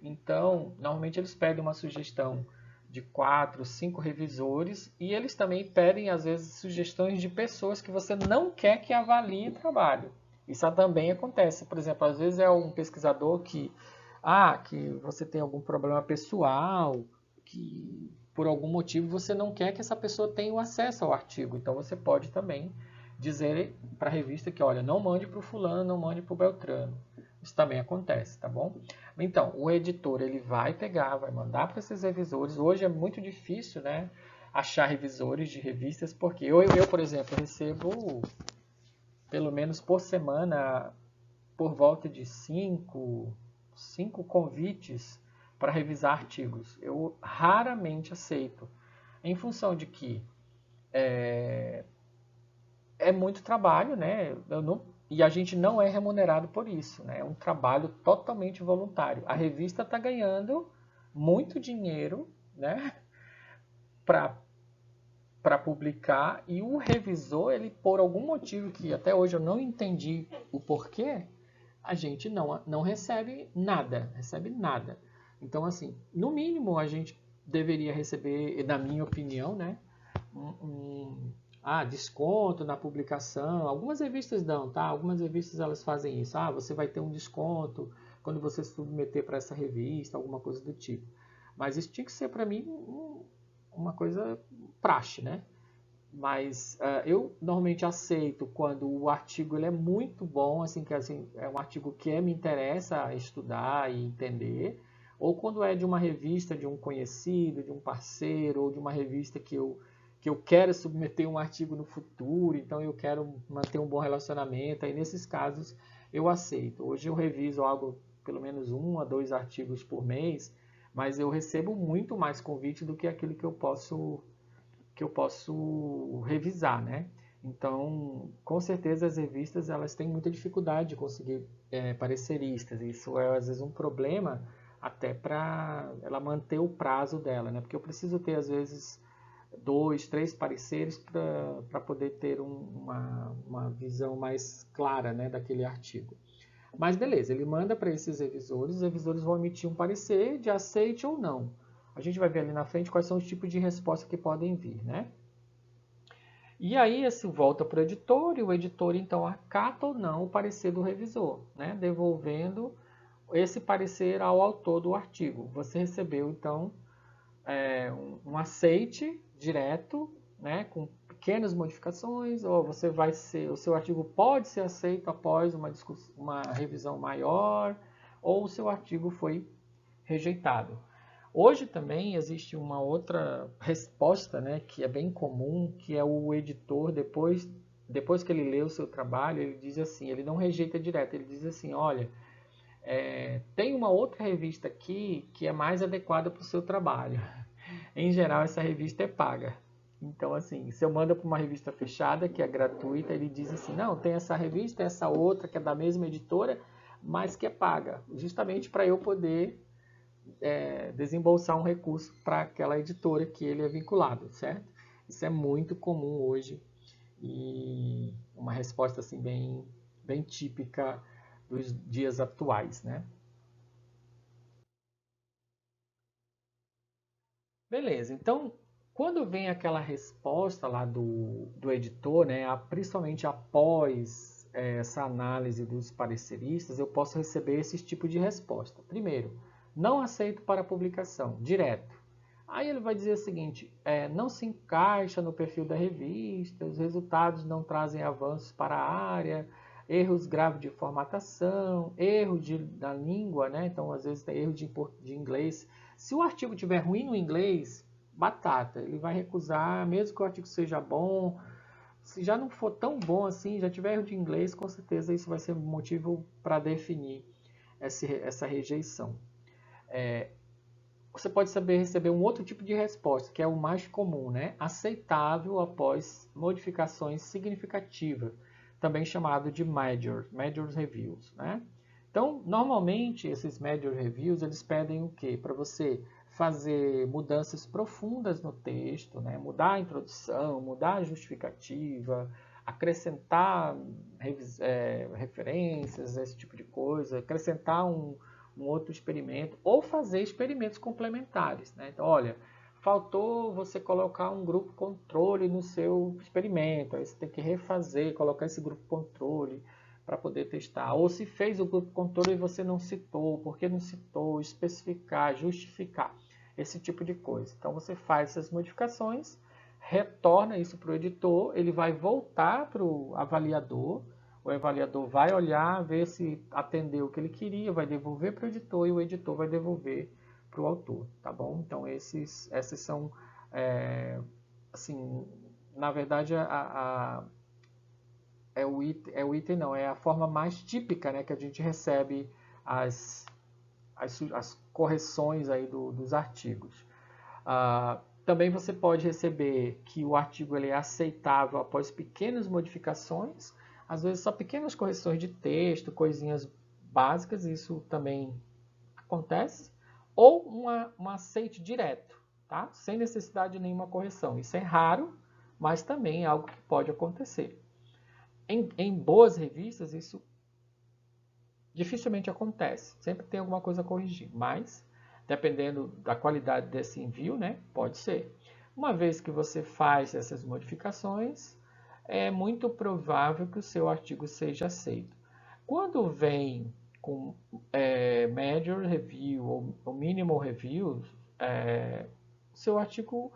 Então, normalmente eles pedem uma sugestão de 4, 5 revisores e eles também pedem, às vezes, sugestões de pessoas que você não quer que avalie o trabalho. Isso também acontece. Por exemplo, às vezes é um pesquisador que você tem algum problema pessoal, que por algum motivo você não quer que essa pessoa tenha o acesso ao artigo. Então você pode também dizer para a revista que, olha, não mande para o fulano, não mande para o Beltrano. Isso também acontece, tá bom? Então, o editor ele vai pegar, vai mandar para esses revisores. Hoje é muito difícil, né, achar revisores de revistas, porque eu por exemplo, recebo pelo menos por semana por volta de 5 convites para revisar artigos. Eu raramente aceito, em função de que é muito trabalho, né? E a gente não é remunerado por isso, né? É um trabalho totalmente voluntário. A revista está ganhando muito dinheiro, né, para publicar, e o revisor, ele por algum motivo que até hoje eu não entendi o porquê, a gente não recebe nada, Então, assim, no mínimo a gente deveria receber, na minha opinião, né, desconto na publicação. Algumas revistas dão, tá? Algumas revistas elas fazem isso. Você vai ter um desconto quando você se submeter para essa revista, alguma coisa do tipo. Mas isso tinha que ser para mim uma coisa praxe, né? Mas eu normalmente aceito quando o artigo ele é muito bom, assim, que assim, é um artigo que me interessa estudar e entender, ou quando é de uma revista de um conhecido, de um parceiro, ou de uma revista que eu quero submeter um artigo no futuro, então eu quero manter um bom relacionamento, aí nesses casos eu aceito. Hoje eu reviso algo, pelo menos 1 a 2 artigos por mês, mas eu recebo muito mais convite do que aquilo que eu posso revisar, né? Então, com certeza as revistas elas têm muita dificuldade de conseguir pareceristas. Isso é às vezes um problema até para ela manter o prazo dela, né? Porque eu preciso ter às vezes 2, 3 pareceres para poder ter uma visão mais clara, né, daquele artigo. Mas beleza, ele manda para esses revisores, os revisores vão emitir um parecer de aceite ou não. A gente vai ver ali na frente quais são os tipos de resposta que podem vir, né? E aí esse volta para o editor e o editor então acata ou não o parecer do revisor, né? Devolvendo esse parecer ao autor do artigo. Você recebeu então um aceite direto, né, com pequenas modificações, ou o seu artigo pode ser aceito após uma revisão maior, ou o seu artigo foi rejeitado. Hoje também existe uma outra resposta, né, que é bem comum, que é o editor, depois que ele lê o seu trabalho, ele diz assim, ele não rejeita direto, ele diz assim, olha, tem uma outra revista aqui que é mais adequada para o seu trabalho. Em geral, essa revista é paga. Então, assim, se eu mando para uma revista fechada, que é gratuita, ele diz assim, não, tem essa revista, essa outra, que é da mesma editora, mas que é paga. Justamente para eu poder desembolsar um recurso para aquela editora que ele é vinculado, certo? Isso é muito comum hoje e uma resposta assim bem típica dos dias atuais, né? Beleza, então, quando vem aquela resposta lá do editor, né, principalmente após essa análise dos pareceristas, eu posso receber esse tipo de resposta. Primeiro, não aceito para publicação, direto. Aí ele vai dizer o seguinte, não se encaixa no perfil da revista, os resultados não trazem avanços para a área, erros graves de formatação, erro da língua, né? Então às vezes tem erro de inglês. Se o artigo estiver ruim no inglês, batata, ele vai recusar, mesmo que o artigo seja bom. Se já não for tão bom assim, já tiver erro de inglês, com certeza isso vai ser motivo para definir essa rejeição. Você pode saber receber um outro tipo de resposta, que é o mais comum, né? Aceitável após modificações significativas, também chamado de major reviews, né? Então, normalmente, esses major reviews, eles pedem o quê? Para você fazer mudanças profundas no texto, né? Mudar a introdução, mudar a justificativa, acrescentar referências, esse tipo de coisa, acrescentar um outro experimento, ou fazer experimentos complementares, né? Então, olha, faltou você colocar um grupo controle no seu experimento, aí você tem que refazer, colocar esse grupo controle para poder testar. Ou se fez o grupo controle e você não citou, por que não citou, especificar, justificar, esse tipo de coisa. Então você faz essas modificações, retorna isso para o editor, ele vai voltar para o avaliador vai olhar, ver se atendeu o que ele queria, vai devolver para o editor e o editor vai devolver para o autor, tá bom? Então essas são, assim, na verdade é o item não, é a forma mais típica, né, que a gente recebe as correções aí dos artigos. Também você pode receber que o artigo ele é aceitável após pequenas modificações, às vezes só pequenas correções de texto, coisinhas básicas, isso também acontece, ou um aceite direto, tá? Sem necessidade de nenhuma correção. Isso é raro, mas também é algo que pode acontecer. Em boas revistas, isso dificilmente acontece. Sempre tem alguma coisa a corrigir, mas dependendo da qualidade desse envio, né, pode ser. Uma vez que você faz essas modificações, é muito provável que o seu artigo seja aceito. Quando vem com major review ou minimal review, seu artigo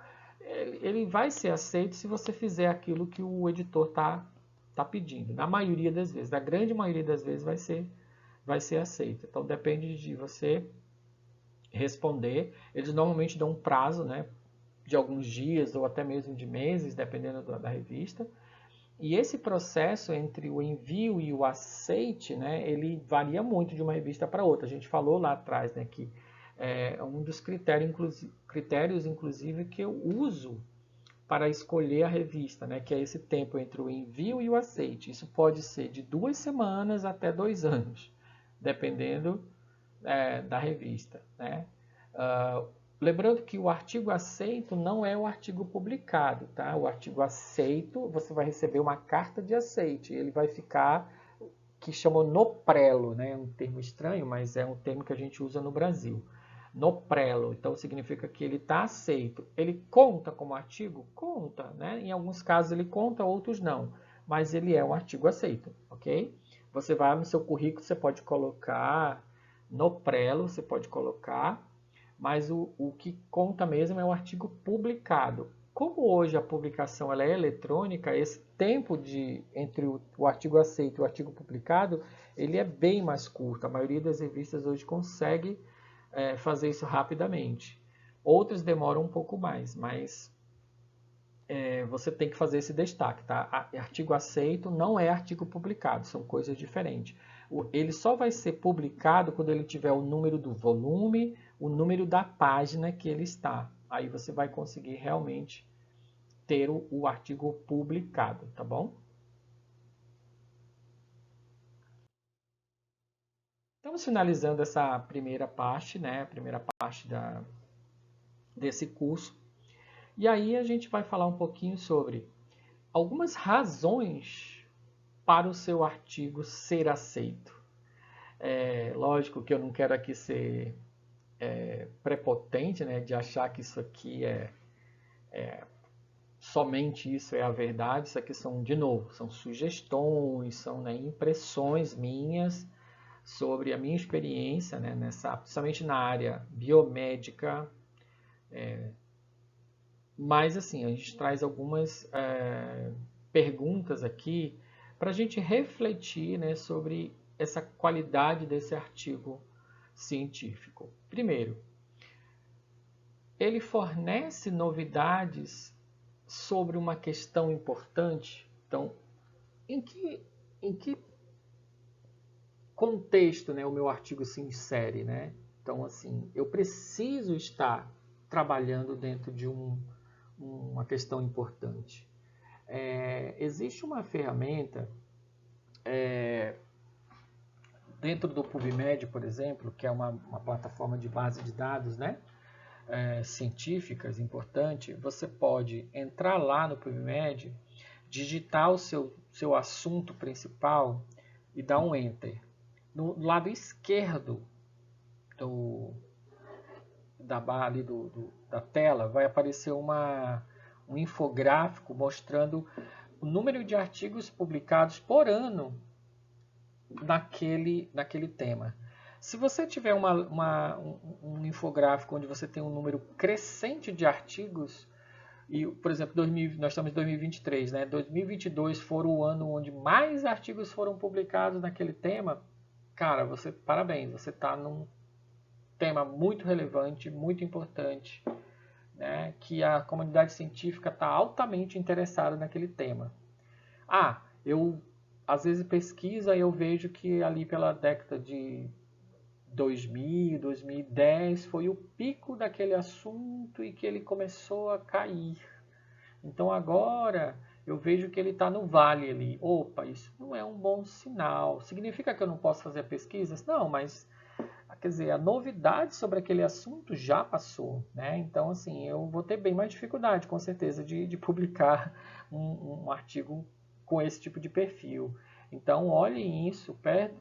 ele vai ser aceito se você fizer aquilo que o editor tá pedindo. Na maioria das vezes, na grande maioria das vezes vai ser aceito. Então depende de você responder. Eles normalmente dão um prazo, né, de alguns dias ou até mesmo de meses, dependendo da revista. E esse processo entre o envio e o aceite, né, ele varia muito de uma revista para outra. A gente falou lá atrás, né, que é um dos critérios, inclusive, que eu uso para escolher a revista, né, que é esse tempo entre o envio e o aceite. Isso pode ser de 2 semanas até 2 anos, dependendo da revista, né? Lembrando que o artigo aceito não é o artigo publicado, tá? O artigo aceito, você vai receber uma carta de aceite, ele vai ficar, que chamam no prelo, né? É um termo estranho, mas é um termo que a gente usa no Brasil. No prelo, então significa que ele está aceito. Ele conta como artigo? Conta, né? Em alguns casos ele conta, outros não, mas ele é um artigo aceito, ok? Você vai no seu currículo, você pode colocar no prelo, você pode colocar, mas o que conta mesmo é o artigo publicado. Como hoje a publicação ela é eletrônica, esse tempo entre o artigo aceito e o artigo publicado, ele é bem mais curto. A maioria das revistas hoje consegue fazer isso rapidamente. Outras demoram um pouco mais, mas você tem que fazer esse destaque, tá? Artigo aceito não é artigo publicado, são coisas diferentes. Ele só vai ser publicado quando ele tiver o número do volume, o número da página que ele está. Aí você vai conseguir realmente ter o artigo publicado, tá bom? Estamos finalizando essa primeira parte, né? A primeira parte desse curso. E aí a gente vai falar um pouquinho sobre algumas razões para o seu artigo ser aceito. Lógico que eu não quero aqui ser prepotente, né, de achar que isso aqui somente isso é a verdade. Isso aqui são, de novo, são sugestões, são, né, impressões minhas sobre a minha experiência, né, principalmente na área biomédica. Mas assim, a gente traz algumas perguntas aqui para a gente refletir, né, sobre essa qualidade desse artigo científico. Primeiro, ele fornece novidades sobre uma questão importante. Então, em que contexto, né, o meu artigo se insere, né? Então, assim, eu preciso estar trabalhando dentro de uma questão importante. Existe uma ferramenta dentro do PubMed, por exemplo, que é uma plataforma de base de dados, né, científicas importante. Você pode entrar lá no PubMed, digitar o seu assunto principal e dar um Enter. No lado esquerdo da tela vai aparecer um infográfico mostrando o número de artigos publicados por ano naquele tema. Se você tiver um infográfico onde você tem um número crescente de artigos, e, por exemplo, nós estamos em 2023, né? 2022 foi o ano onde mais artigos foram publicados naquele tema, cara, parabéns, você está num tema muito relevante, muito importante, né? Que a comunidade científica está altamente interessada naquele tema. Eu às vezes pesquisa e eu vejo que ali pela década de 2000, 2010 foi o pico daquele assunto e que ele começou a cair. Então agora eu vejo que ele está no vale ali. Opa, isso não é um bom sinal. Significa que eu não posso fazer pesquisas? Não, mas quer dizer, a novidade sobre aquele assunto já passou, né? Então, assim, eu vou ter bem mais dificuldade, com certeza, de publicar um artigo com esse tipo de perfil. Então, olhem isso,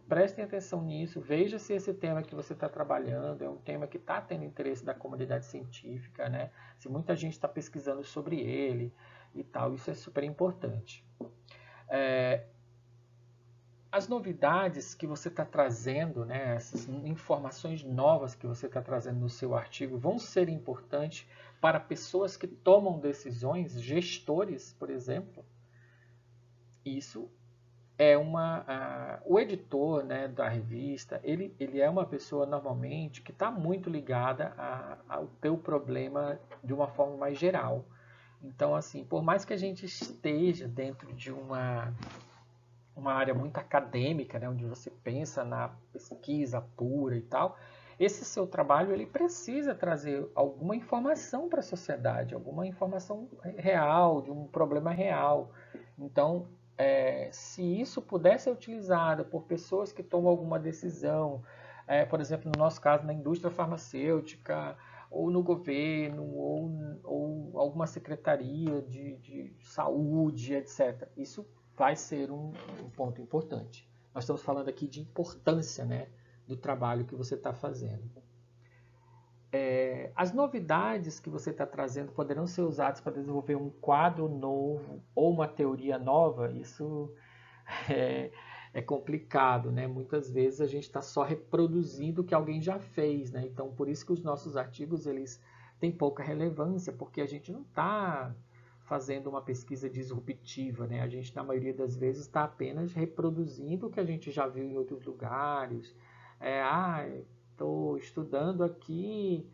prestem atenção nisso, veja se esse tema que você está trabalhando é um tema que está tendo interesse da comunidade científica, né? Se muita gente está pesquisando sobre ele e tal, isso é super importante. As novidades que você está trazendo, né, essas informações novas que você está trazendo no seu artigo vão ser importantes para pessoas que tomam decisões, gestores, por exemplo. Isso é o editor, né, da revista, ele é uma pessoa normalmente que está muito ligada ao teu problema de uma forma mais geral. Então, assim, por mais que a gente esteja dentro de uma área muito acadêmica, né, onde você pensa na pesquisa pura e tal, esse seu trabalho ele precisa trazer alguma informação para a sociedade, alguma informação real, de um problema real. Então, se isso puder ser utilizado por pessoas que tomam alguma decisão, por exemplo, no nosso caso, na indústria farmacêutica, ou no governo, ou alguma secretaria de saúde, etc. Isso vai ser um ponto importante. Nós estamos falando aqui de importância, né, do trabalho que você está fazendo. As novidades que você está trazendo poderão ser usadas para desenvolver um quadro novo ou uma teoria nova. Isso é complicado, né? Muitas vezes a gente está só reproduzindo o que alguém já fez, né? Então, por isso que os nossos artigos eles têm pouca relevância, porque a gente não está fazendo uma pesquisa disruptiva, né? A gente, na maioria das vezes, está apenas reproduzindo o que a gente já viu em outros lugares. Estou estudando aqui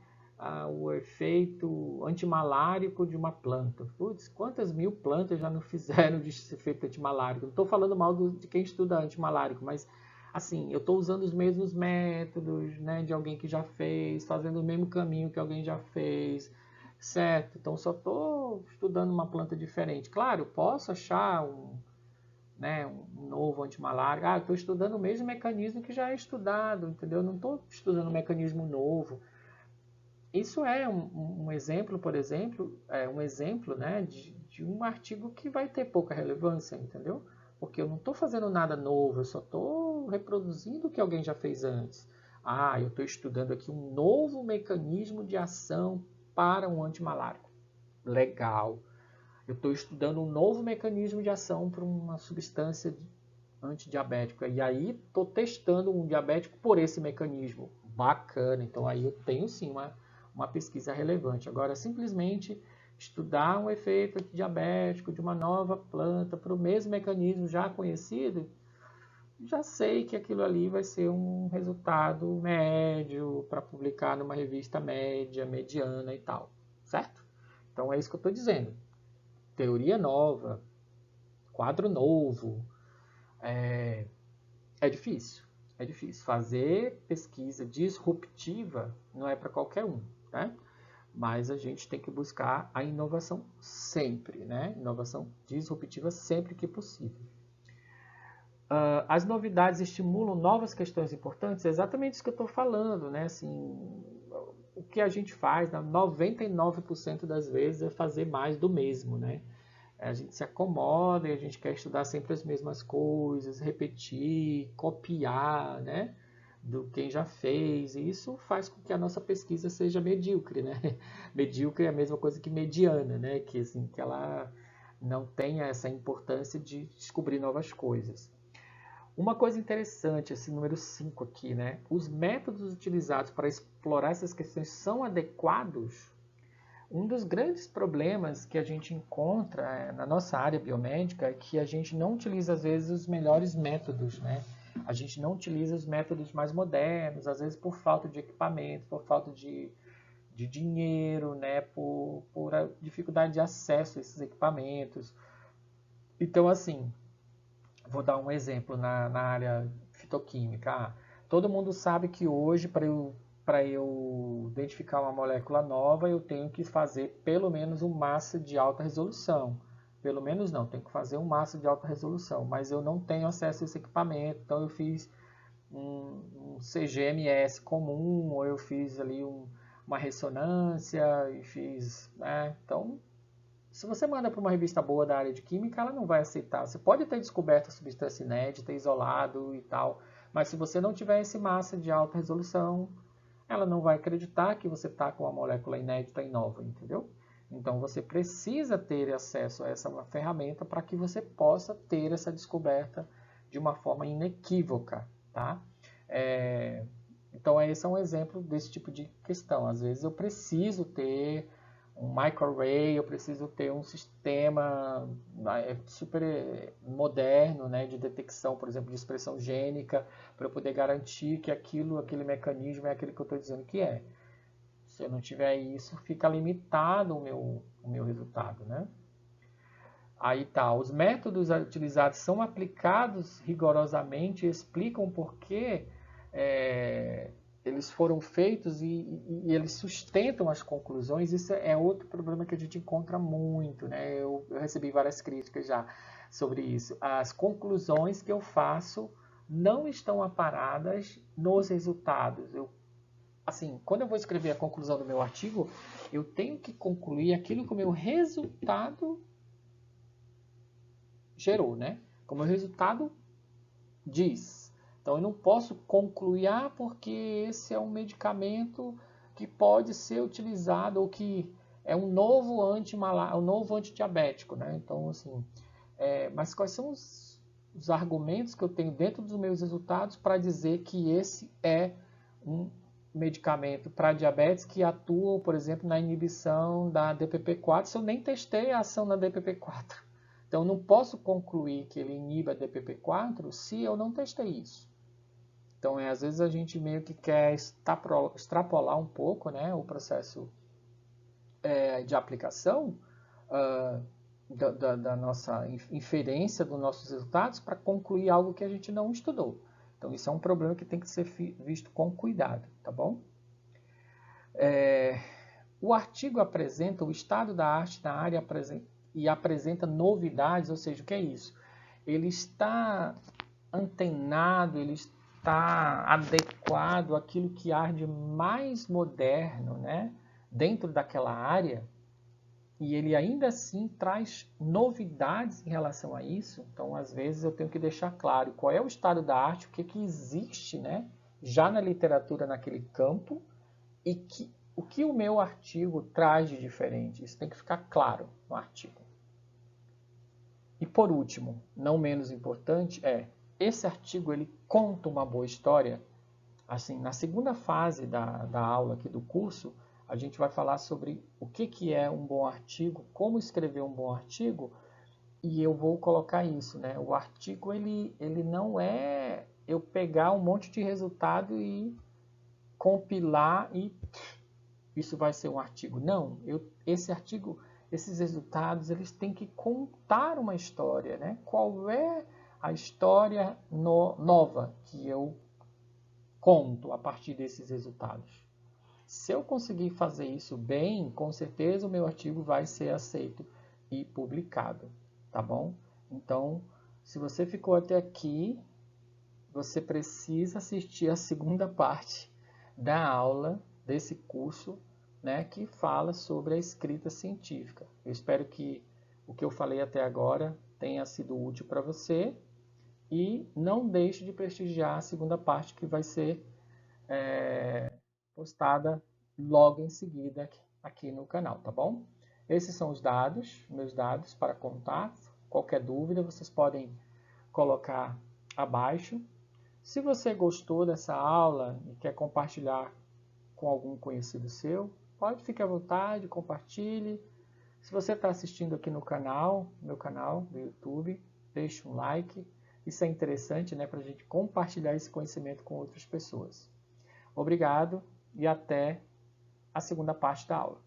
o efeito antimalárico de uma planta. Putz, quantas mil plantas já não fizeram de efeito antimalárico? Não estou falando mal de quem estuda antimalárico, mas assim, eu estou usando os mesmos métodos, né, de alguém que já fez, fazendo o mesmo caminho que alguém já fez, certo? Então só estou estudando uma planta diferente. Claro, posso achar um novo antimalárico. Estou estudando o mesmo mecanismo que já é estudado, entendeu? Não estou estudando um mecanismo novo. Isso é um exemplo, por exemplo, um exemplo, né, de um artigo que vai ter pouca relevância, entendeu? porque eu não estou fazendo nada novo, eu só estou reproduzindo o que alguém já fez antes. Ah, eu estou estudando aqui um novo mecanismo de ação para um antimalárico. Legal. Eu estou estudando um novo mecanismo de ação para uma substância antidiabética. E aí estou testando um diabético por esse mecanismo. Bacana. Então aí eu tenho sim uma pesquisa relevante. Agora, simplesmente estudar um efeito antidiabético de uma nova planta para o mesmo mecanismo já conhecido, já sei que aquilo ali vai ser um resultado médio para publicar numa revista média, mediana e tal, certo? Então é isso que eu estou dizendo. Teoria nova, quadro novo, é difícil. É difícil. Fazer pesquisa disruptiva não é para qualquer um, né? Mas a gente tem que buscar a inovação sempre, né? Inovação disruptiva sempre que possível. As novidades estimulam novas questões importantes, é exatamente isso que eu estou falando, né? Assim, o que a gente faz, 99% das vezes, é fazer mais do mesmo, né? A gente se acomoda e a gente quer estudar sempre as mesmas coisas, repetir, copiar, né? Do quem já fez, e isso faz com que a nossa pesquisa seja medíocre, né? Medíocre é a mesma coisa que mediana, né? Que, assim, que ela não tenha essa importância de descobrir novas coisas. Uma coisa interessante, esse número 5 aqui, né? Os métodos utilizados para explorar essas questões são adequados? Um dos grandes problemas que a gente encontra na nossa área biomédica é que a gente não utiliza, às vezes, os melhores métodos, né? A gente não utiliza os métodos mais modernos, às vezes por falta de equipamento, por falta de dinheiro, né? Por a dificuldade de acesso a esses equipamentos. Então, assim, vou dar um exemplo na área fitoquímica. Todo mundo sabe que hoje, para eu identificar uma molécula nova, eu tenho que fazer pelo menos um massa de alta resolução. Pelo menos não, tenho que fazer um massa de alta resolução, mas eu não tenho acesso a esse equipamento, então eu fiz um CGMS comum, ou eu fiz ali uma ressonância e fiz, né? Então, se você manda para uma revista boa da área de química, ela não vai aceitar. Você pode ter descoberto a substância inédita, isolado e tal, mas se você não tiver esse massa de alta resolução, ela não vai acreditar que você está com uma molécula inédita e nova, entendeu? Então você precisa ter acesso a essa ferramenta para que você possa ter essa descoberta de uma forma inequívoca, tá? Então esse é um exemplo desse tipo de questão. Às vezes eu preciso ter um microarray, eu preciso ter um sistema super moderno, né, de detecção, por exemplo, de expressão gênica, para eu poder garantir que aquele mecanismo é aquele que eu estou dizendo que é. Se eu não tiver isso, fica limitado o meu resultado, né? Aí tá, os métodos utilizados são aplicados rigorosamente e explicam por que eles foram feitos e eles sustentam as conclusões. Isso é outro problema que a gente encontra muito, né? Eu recebi várias críticas já sobre isso. As conclusões que eu faço não estão aparadas nos resultados. Assim, quando eu vou escrever a conclusão do meu artigo, eu tenho que concluir aquilo que o meu resultado gerou, né? Como o resultado diz. Então eu não posso concluir, porque esse é um medicamento que pode ser utilizado ou que é um novo um novo antidiabético, né? Então, assim, mas quais são os argumentos que eu tenho dentro dos meus resultados para dizer que esse é um medicamento para diabetes que atua, por exemplo, na inibição da DPP-4, se eu nem testei a ação da DPP-4. Então, eu não posso concluir que ele inibe a DPP-4 se eu não testei isso. Então, às vezes a gente meio que quer extrapolar um pouco, né, o processo de aplicação da nossa inferência dos nossos resultados para concluir algo que a gente não estudou. Então, isso é um problema que tem que ser visto com cuidado, tá bom? O artigo apresenta o estado da arte na área e apresenta novidades, ou seja, o que é isso? Ele está antenado, ele está adequado àquilo que há de mais moderno, né, dentro daquela área. e ele ainda assim traz novidades em relação a isso. Então, às vezes, eu tenho que deixar claro qual é o estado da arte, o que existe, né, já na literatura naquele campo, e o que o meu artigo traz de diferente. Isso tem que ficar claro no artigo. E por último, não menos importante, esse artigo ele conta uma boa história. Assim, na segunda fase da aula aqui do curso, a gente vai falar sobre o que é um bom artigo, como escrever um bom artigo, e eu vou colocar isso, né? O artigo ele não é eu pegar um monte de resultado e compilar e isso vai ser um artigo. Não, esse artigo, esses resultados, eles têm que contar uma história, né? Qual é a história nova que eu conto a partir desses resultados? Se eu conseguir fazer isso bem, com certeza o meu artigo vai ser aceito e publicado, tá bom? Então, se você ficou até aqui, você precisa assistir a segunda parte da aula desse curso, né, que fala sobre a escrita científica. Eu espero que o que eu falei até agora tenha sido útil para você e não deixe de prestigiar a segunda parte que vai ser postada logo em seguida aqui no canal, tá bom? Esses são os dados, meus dados para contato. Qualquer dúvida vocês podem colocar abaixo. Se você gostou dessa aula e quer compartilhar com algum conhecido seu, pode ficar à vontade, compartilhe. Se você está assistindo aqui no canal, meu canal do YouTube, deixe um like. Isso é interessante, né, para a gente compartilhar esse conhecimento com outras pessoas. Obrigado e até a segunda parte da aula.